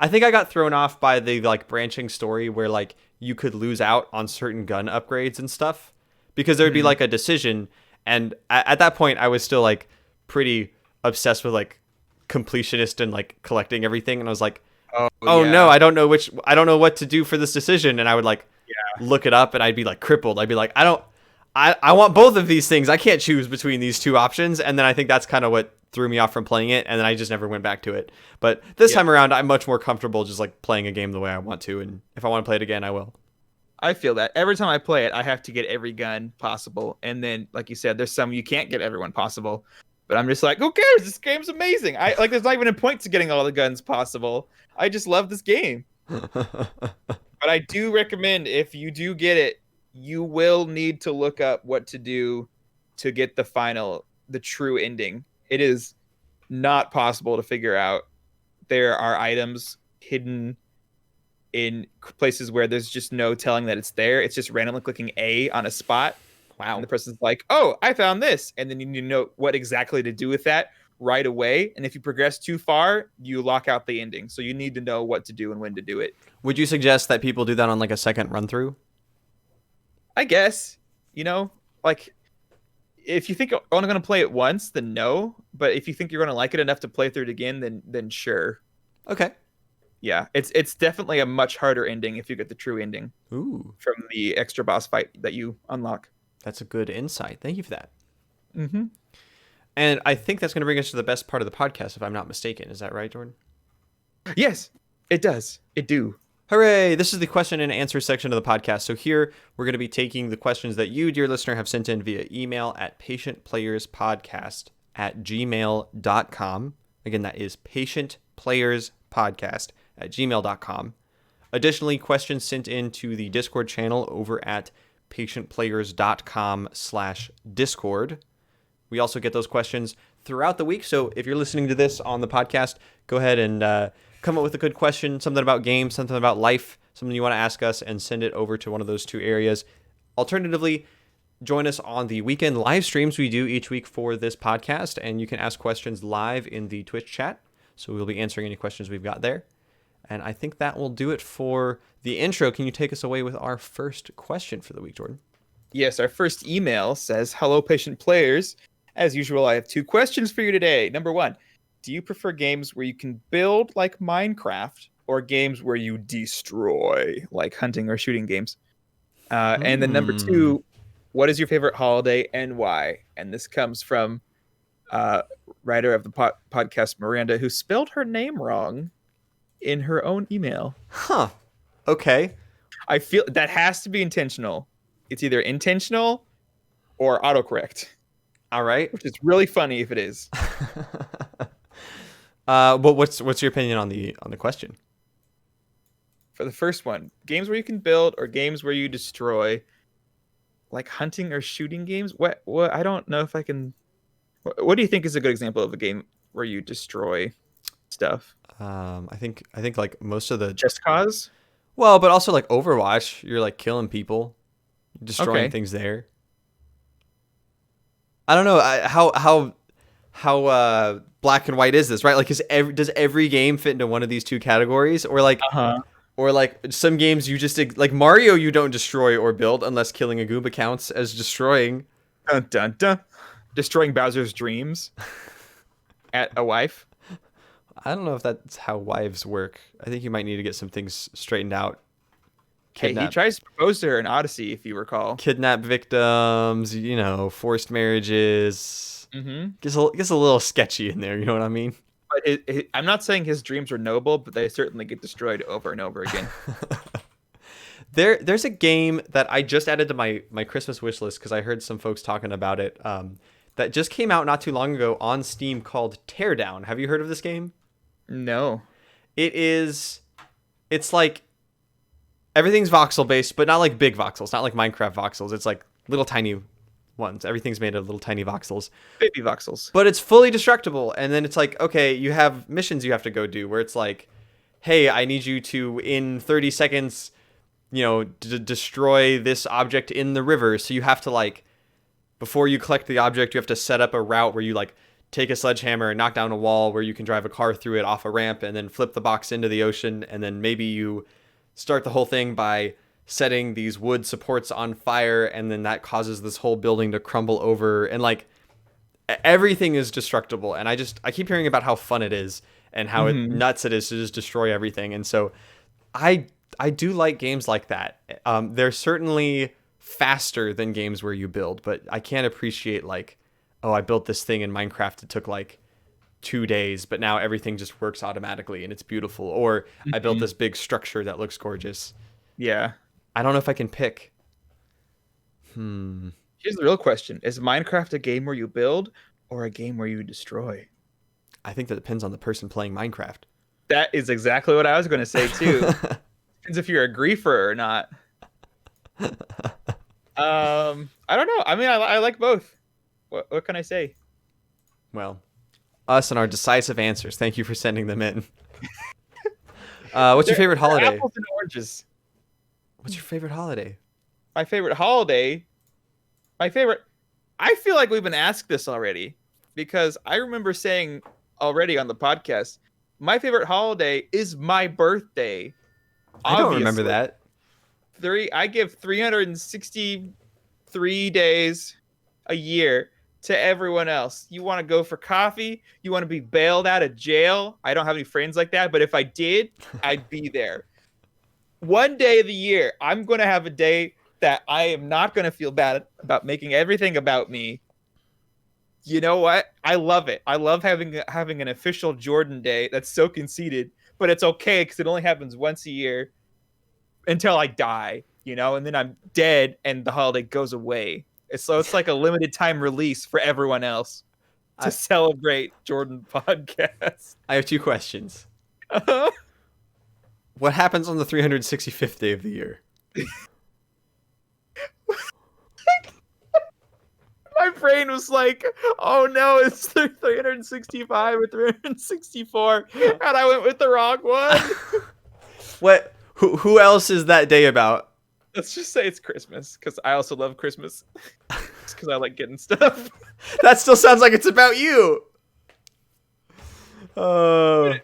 I think I got thrown off by the like branching story where like you could lose out on certain gun upgrades and stuff because there would be like a decision. And at that point, I was still like pretty obsessed with like completionist and like collecting everything. And I was like, oh no, I don't know what to do for this decision. And I would like look it up and I'd be like crippled. I'd be like, I want both of these things. I can't choose between these 2 options. And then I think that's kind of what threw me off from playing it. And then I just never went back to it. But this time around, I'm much more comfortable just like playing a game the way I want to. And if I want to play it again, I will. I feel that every time I play it, I have to get every gun possible, and then, like you said, there's some you can't get everyone possible. But I'm just like, who cares? This game's amazing. I like. There's not even a point to getting all the guns possible. I just love this game. But I do recommend if you do get it, you will need to look up what to do to get the true ending. It is not possible to figure out. There are items hidden in places where there's just no telling that it's there. It's just randomly clicking A on a spot. Wow. And the person's like, oh, I found this. And then you need to know what exactly to do with that right away. And if you progress too far, you lock out the ending. So you need to know what to do and when to do it. Would you suggest that people do that on like a second run through? I guess, like if you think you're only going to play it once, then no. But if you think you're going to like it enough to play through it again, then sure. Okay. Yeah, it's definitely a much harder ending if you get the true ending. Ooh. From the extra boss fight that you unlock. That's a good insight. Thank you for that. Mm-hmm. And I think that's going to bring us to the best part of the podcast, if I'm not mistaken. Is that right, Jordan? Yes, it does. It do. Hooray! This is the question and answer section of the podcast. So here we're going to be taking the questions that you, dear listener, have sent in via email at patientplayerspodcast@gmail.com. Again, that is patientplayerspodcast@gmail.com. Additionally, questions sent in to the Discord channel over at patientplayers.com/Discord. We also get those questions throughout the week. So if you're listening to this on the podcast, go ahead and come up with a good question, something about games, something about life, something you want to ask us, and send it over to one of those two areas. Alternatively, join us on the weekend live streams we do each week for this podcast, and you can ask questions live in the Twitch chat. So we'll be answering any questions we've got there. And I think that will do it for the intro. Can you take us away with our first question for the week, Jordan? Yes, our first email says, hello, patient players. As usual, I have two questions for you today. Number one, do you prefer games where you can build like Minecraft or games where you destroy like hunting or shooting games? And then number two, what is your favorite holiday and why? And this comes from writer of the podcast, Miranda, who spelled her name wrong in her own email. Huh. Okay. I feel that has to be intentional. It's either intentional or autocorrect. All right. Which is really funny if it is. But what's your opinion on the question? For the first one, games where you can build or games where you destroy, like hunting or shooting games. What I don't know if I can. What do you think is a good example of a game where you destroy stuff? I think like most of the Just Cause. Well, but also like Overwatch, you're like killing people, destroying things there. I don't know how black and white is this, right? Like, does every game fit into one of these two categories, or like, or like some games you just like Mario, you don't destroy or build unless killing a Goomba counts as destroying. Dun dun dun. Destroying Bowser's dreams at a wife. I don't know if that's how wives work. I think you might need to get some things straightened out. Hey, he tries to propose to her in Odyssey, if you recall. Kidnap victims, forced marriages. Mm-hmm. Gets a little sketchy in there, you know what I mean? But I'm not saying his dreams are noble, but they certainly get destroyed over and over again. There's a game that I just added to my Christmas wish list because I heard some folks talking about it that just came out not too long ago on Steam called Teardown. Have you heard of this game? No. It's like everything's voxel based, but not like big voxels, not like Minecraft voxels. It's like little tiny ones. Everything's made of little tiny voxels. Baby voxels. But it's fully destructible. And then it's like, okay, you have missions you have to go do where it's like, hey, I need you to, in 30 seconds, destroy this object in the river. So you have to like, before you collect the object, you have to set up a route where you like take a sledgehammer and knock down a wall where you can drive a car through it off a ramp and then flip the box into the ocean. And then maybe you start the whole thing by setting these wood supports on fire, and then that causes this whole building to crumble over, and like everything is destructible. And I keep hearing about how fun it is and how nuts it is to just destroy everything. And so I do like games like that. They're certainly faster than games where you build, but I can't appreciate like, oh, I built this thing in Minecraft. It took like 2 days, but now everything just works automatically and it's beautiful. Or I built this big structure that looks gorgeous. Yeah. I don't know if I can pick. Here's the real question: is Minecraft a game where you build or a game where you destroy? I think that depends on the person playing Minecraft. That is exactly what I was going to say too. Depends if you're a griefer or not. I don't know. I mean, I like both. What can I say? Well, us and our decisive answers. Thank you for sending them in. What's your favorite holiday? Apples and oranges. What's your favorite holiday? My favorite holiday. My favorite. I feel like we've been asked this already because I remember saying already on the podcast, my favorite holiday is my birthday. I don't remember that. I give 363 days a year to everyone else. You want to go for coffee? You want to be bailed out of jail? I don't have any friends like that, but if I did, I'd be there. One day of the year, I'm going to have a day that I am not going to feel bad about making everything about me. You know what? I love it. I love having an official Jordan day that's so conceited, but it's okay because it only happens once a year until I die, and then I'm dead and the holiday goes away. So it's like a limited time release for everyone else to celebrate Jordan podcast. I have two questions. What happens on the 365th day of the year? My brain was like, oh no, it's 365 or 364. And I went with the wrong one. What? Who else is that day about? Let's just say it's Christmas, because I also love Christmas. Just because I like getting stuff. That still sounds like it's about you. Oh.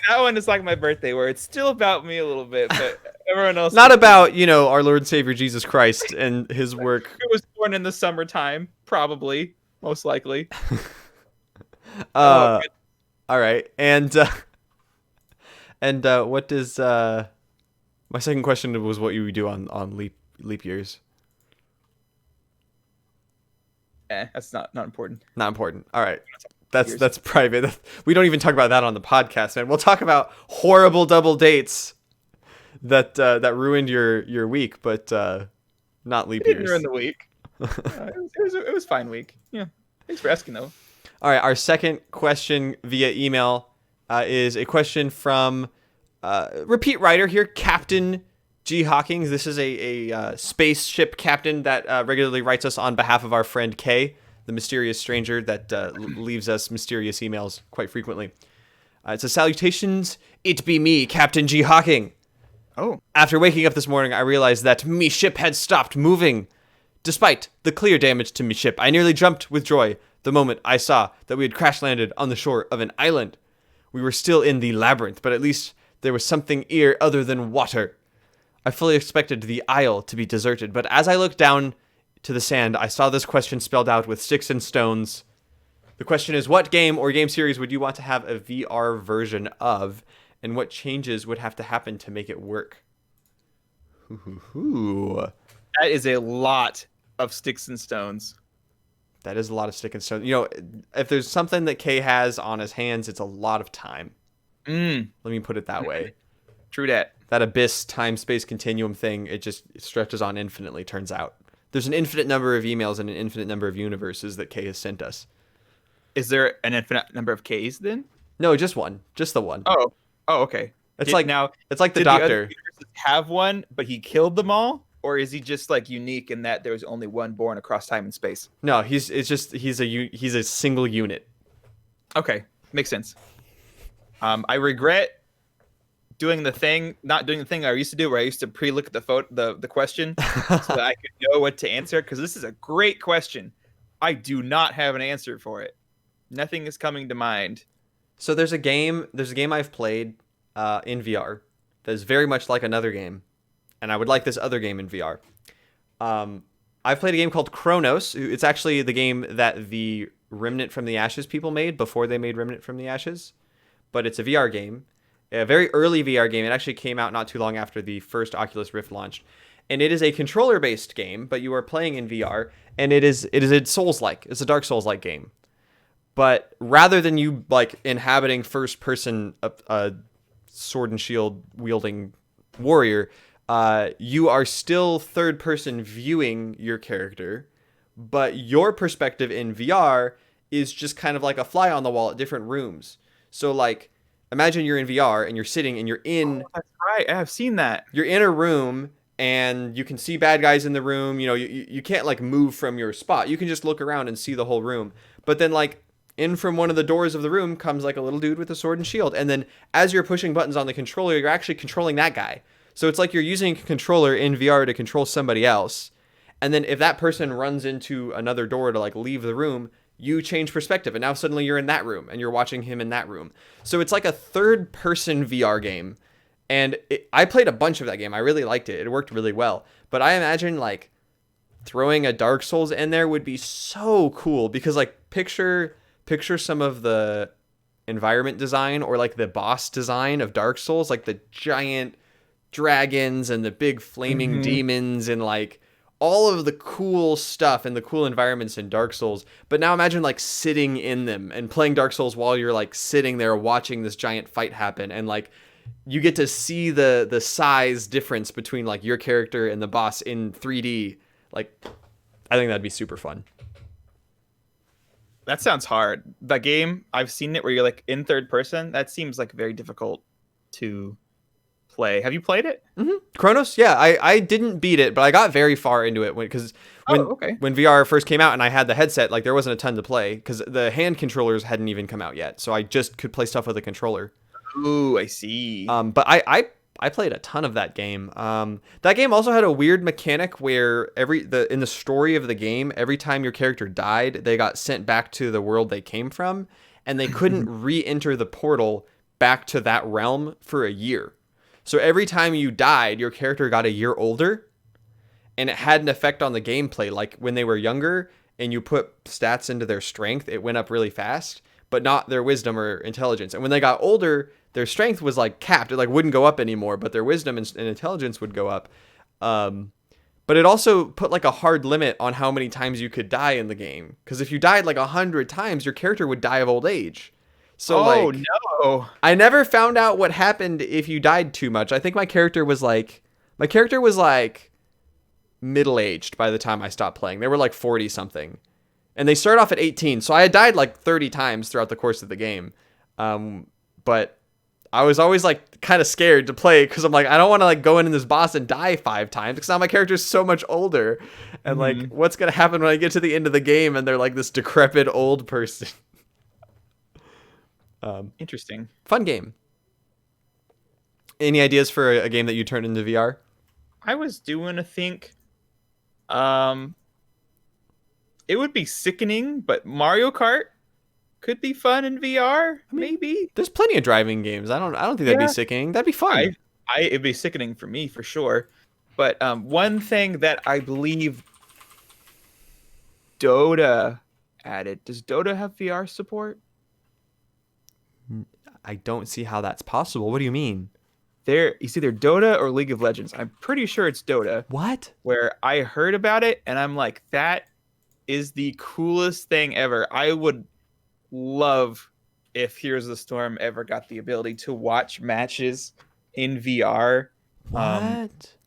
That one is like my birthday, where it's still about me a little bit, but everyone else. Not about, our Lord and Savior Jesus Christ and his work. He was born in the summertime, probably, most likely. All right, and what does my second question was what you would do on leap years. That's not important. Not important. All right. That's private. We don't even talk about that on the podcast, man. We'll talk about horrible double dates that ruined your week, but not leap years. Didn't ruin the week. It was fine week. Yeah. Thanks for asking though. All right. Our second question via email is a question from repeat writer here, Captain G. Hawkins. This is a spaceship captain that regularly writes us on behalf of our friend Kay, the mysterious stranger that leaves us mysterious emails quite frequently. It says, salutations, it be me, Captain G. Hawking. Oh. After waking up this morning, I realized that me ship had stopped moving. Despite the clear damage to me ship, I nearly jumped with joy the moment I saw that we had crash landed on the shore of an island. We were still in the labyrinth, but at least there was something here other than water. I fully expected the isle to be deserted, but as I looked down to the sand, I saw this question spelled out with sticks and stones. The question is, what game or game series would you want to have a VR version of, and what changes would have to happen to make it work? That is a lot of sticks and stones. That is a lot of stick and stone. If there's something that Kay has on his hands, it's a lot of time. Let me put it that way. True that. That abyss time-space continuum thing, it stretches on infinitely, turns out. There's an infinite number of emails and an infinite number of universes that Kay has sent us. Is there an infinite number of Ks then? No, just one. Just the one. Oh, okay. It's like the Doctor. The other universes have one, but he killed them all? Or is he just like unique in that there's only one born across time and space? No, he's a single unit. Okay, makes sense. I regret not doing the thing I used to do, where I used to pre-look at the question so that I could know what to answer, because this is a great question. I do not have an answer for it. Nothing is coming to mind. So there's a game I've played in VR that is very much like another game, and I would like this other game in VR. I've played a game called Chronos. It's actually the game that the Remnant from the Ashes people made before they made Remnant from the Ashes, but it's a VR game. A very early VR game. It actually came out not too long after the first Oculus Rift launched. And it is a controller-based game, but you are playing in VR, and it is a Souls-like. It's a Dark Souls-like game. But rather than you inhabiting first-person sword and shield wielding warrior, you are still third person viewing your character, but your perspective in VR is just kind of like a fly on the wall at different rooms. So like, imagine you're in VR and you're sitting and you're in. Oh, that's right. I have seen that. You're in a room and you can see bad guys in the room. You know, you can't like move from your spot. You can just look around and see the whole room. But then like in from one of the doors of the room comes like a little dude with a sword and shield. And then as you're pushing buttons on the controller, you're actually controlling that guy. So it's like you're using a controller in VR to control somebody else. And then if that person runs into another door to like leave the room, you change perspective. And now suddenly you're in that room and you're watching him in that room. So it's like a third person VR game. And I played a bunch of that game. I really liked it. It worked really well. But I imagine like throwing a Dark Souls in there would be so cool because like picture some of the environment design or like the boss design of Dark Souls, like the giant dragons and the big flaming demons and like all of the cool stuff and the cool environments in Dark Souls. But now imagine like sitting in them and playing Dark Souls while you're like sitting there watching this giant fight happen, and like you get to see the size difference between like your character and the boss in 3D. Like, I think that'd be super fun. That sounds hard. The game, I've seen it where you're like in third person. That seems like very difficult to play. Have you played it? Mm-hmm. Chronos? Yeah, I didn't beat it, but I got very far into it when VR first came out and I had the headset, like there wasn't a ton to play because the hand controllers hadn't even come out yet. So I just could play stuff with a controller. Ooh, I see. But I played a ton of that game. That game also had a weird mechanic where in the story of the game, every time your character died, they got sent back to the world they came from, and they couldn't re-enter the portal back to that realm for a year. So every time you died, your character got a year older, and it had an effect on the gameplay. Like when they were younger and you put stats into their strength, it went up really fast, but not their wisdom or intelligence. And when they got older, their strength was like capped. It like wouldn't go up anymore, but their wisdom and intelligence would go up. But it also put like a hard limit on how many times you could die in the game. Because if you died like 100 times, your character would die of old age. So no. I never found out what happened if you died too much. I think my character was like middle-aged by the time I stopped playing. They were like 40 something. And they start off at 18. So I had died like 30 times throughout the course of the game. But I was always like kind of scared to play because I'm like, I don't want to like go in this boss and die 5 times because now my character's so much older. And like, what's going to happen when I get to the end of the game and they're like this decrepit old person? Interesting. Fun game. Any ideas for a game that you turned into VR? I was doing a think. It would be sickening, but Mario Kart could be fun in VR. Maybe there's plenty of driving games. I don't think that'd be sickening. That'd be fun. It'd be sickening for me for sure. But one thing that I believe Dota added. Does Dota have VR support? I don't see how that's possible. What do you mean? It's either Dota or League of Legends. I'm pretty sure it's Dota. What? Where I heard about it and I'm like, that is the coolest thing ever. I would love if Heroes of the Storm ever got the ability to watch matches in VR.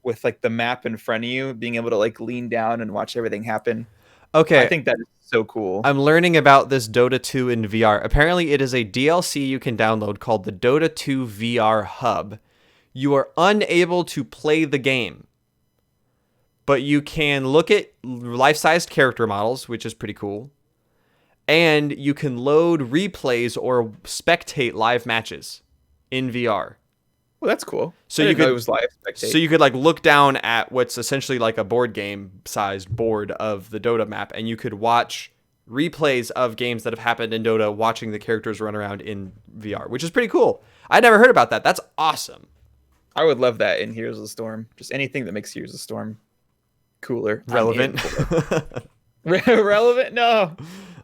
With like the map in front of you, being able to like lean down and watch everything happen. Okay. I think that is so cool. I'm learning about this Dota 2 in VR. Apparently it is a DLC you can download called the Dota 2 VR Hub. You are unable to play the game, but you can look at life-sized character models, which is pretty cool. And you can load replays or spectate live matches in VR. Well, that's cool. So it was live spectate. So you could like look down at what's essentially like a board game sized board of the Dota map, and you could watch replays of games that have happened in Dota, watching the characters run around in VR, which is pretty cool. I never heard about that. That's awesome. I would love that in Heroes of the Storm. Just anything that makes Heroes of the Storm cooler. Relevant. Relevant? No.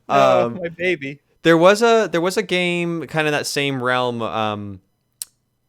My baby. There was a game kind of that same realm.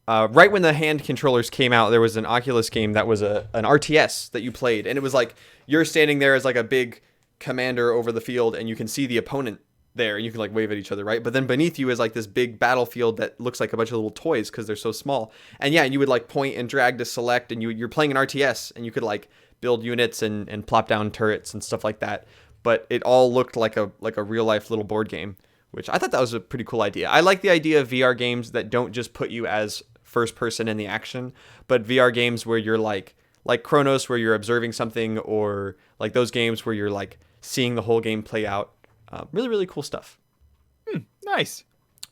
Right when the hand controllers came out, there was an Oculus game that was an RTS that you played, and it was like you're standing there as like a big commander over the field, and you can see the opponent there, and you can like wave at each other, right? But then beneath you is like this big battlefield that looks like a bunch of little toys because they're so small. And yeah, and you would like point and drag to select, and you're playing an RTS, and you could like build units and plop down turrets and stuff like that. But it all looked like a real life little board game, which I thought that was a pretty cool idea. I like the idea of VR games that don't just put you as first person in the action, but VR games where you're like Chronos, where you're observing something, or like those games where you're like seeing the whole game play out. Really, really cool stuff. Nice.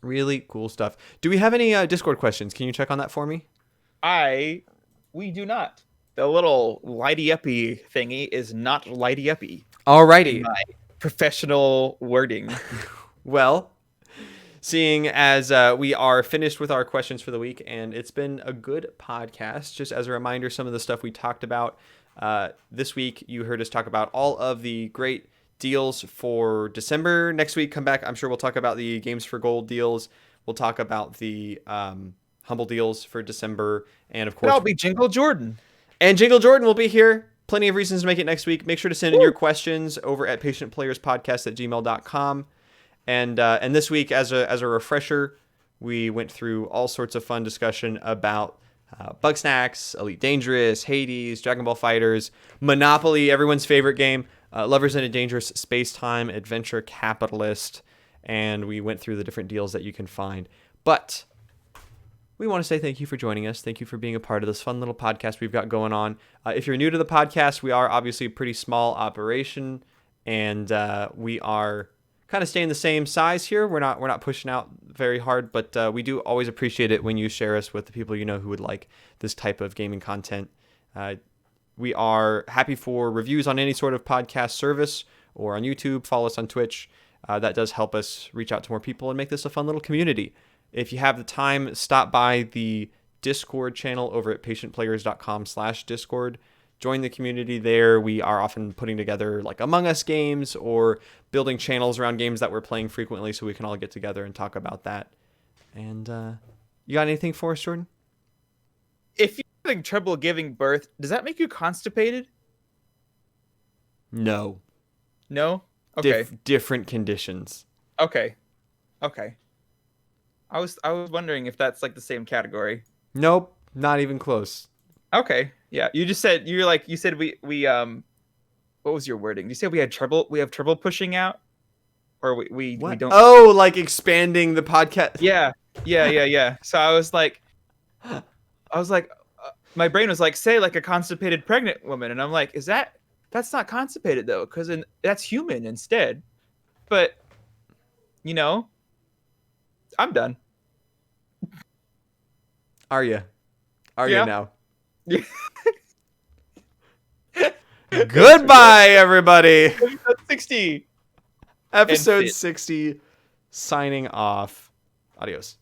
Really cool stuff. Do we have any Discord questions? Can you check on that for me? We do not. The little lighty-uppy thingy is not lighty-uppy. Alrighty. My professional wording. Well, seeing as we are finished with our questions for the week, and it's been a good podcast, just as a reminder, some of the stuff we talked about this week, you heard us talk about all of the great deals for December. Next week, come back. I'm sure we'll talk about the Games for Gold deals. We'll talk about the Humble deals for December. And of course, That'll be Jingle Jordan. And Jingle Jordan will be here. Plenty of reasons to make it next week. Make sure to send in your questions over at patientplayerspodcast@gmail.com. And this week, as a refresher, we went through all sorts of fun discussion about Bugsnax, Elite Dangerous, Hades, Dragon Ball Fighters, Monopoly, everyone's favorite game, Lovers in a Dangerous Space-Time Adventure Capitalist, and we went through the different deals that you can find. But we want to say thank you for joining us. Thank you for being a part of this fun little podcast we've got going on. If you're new to the podcast, we are obviously a pretty small operation, and we are kind of staying the same size here. We're not pushing out very hard, but we do always appreciate it when you share us with the people you know who would like this type of gaming content. We are happy for reviews on any sort of podcast service or on YouTube. Follow us on Twitch. That does help us reach out to more people and make this a fun little community. If you have the time, stop by the Discord channel over at patientplayers.com/Discord. Join the community there. We are often putting together like Among Us games or building channels around games that we're playing frequently so we can all get together and talk about that. And you got anything for us, Jordan? If you're having trouble giving birth, does that make you constipated? No. No? Okay. Different conditions. Okay. I was wondering if that's like the same category. Nope, not even close. Okay. Yeah. You said we what was your wording? You said we have trouble pushing out? Or we don't. Oh, like expanding the podcast. Yeah. So I was like my brain was like, say like a constipated pregnant woman, and I'm like, that's not constipated though, because that's human instead. But I'm done. Are you now? Yeah. Goodbye, everybody. Episode 60. Episode 60. Signing off. Adios.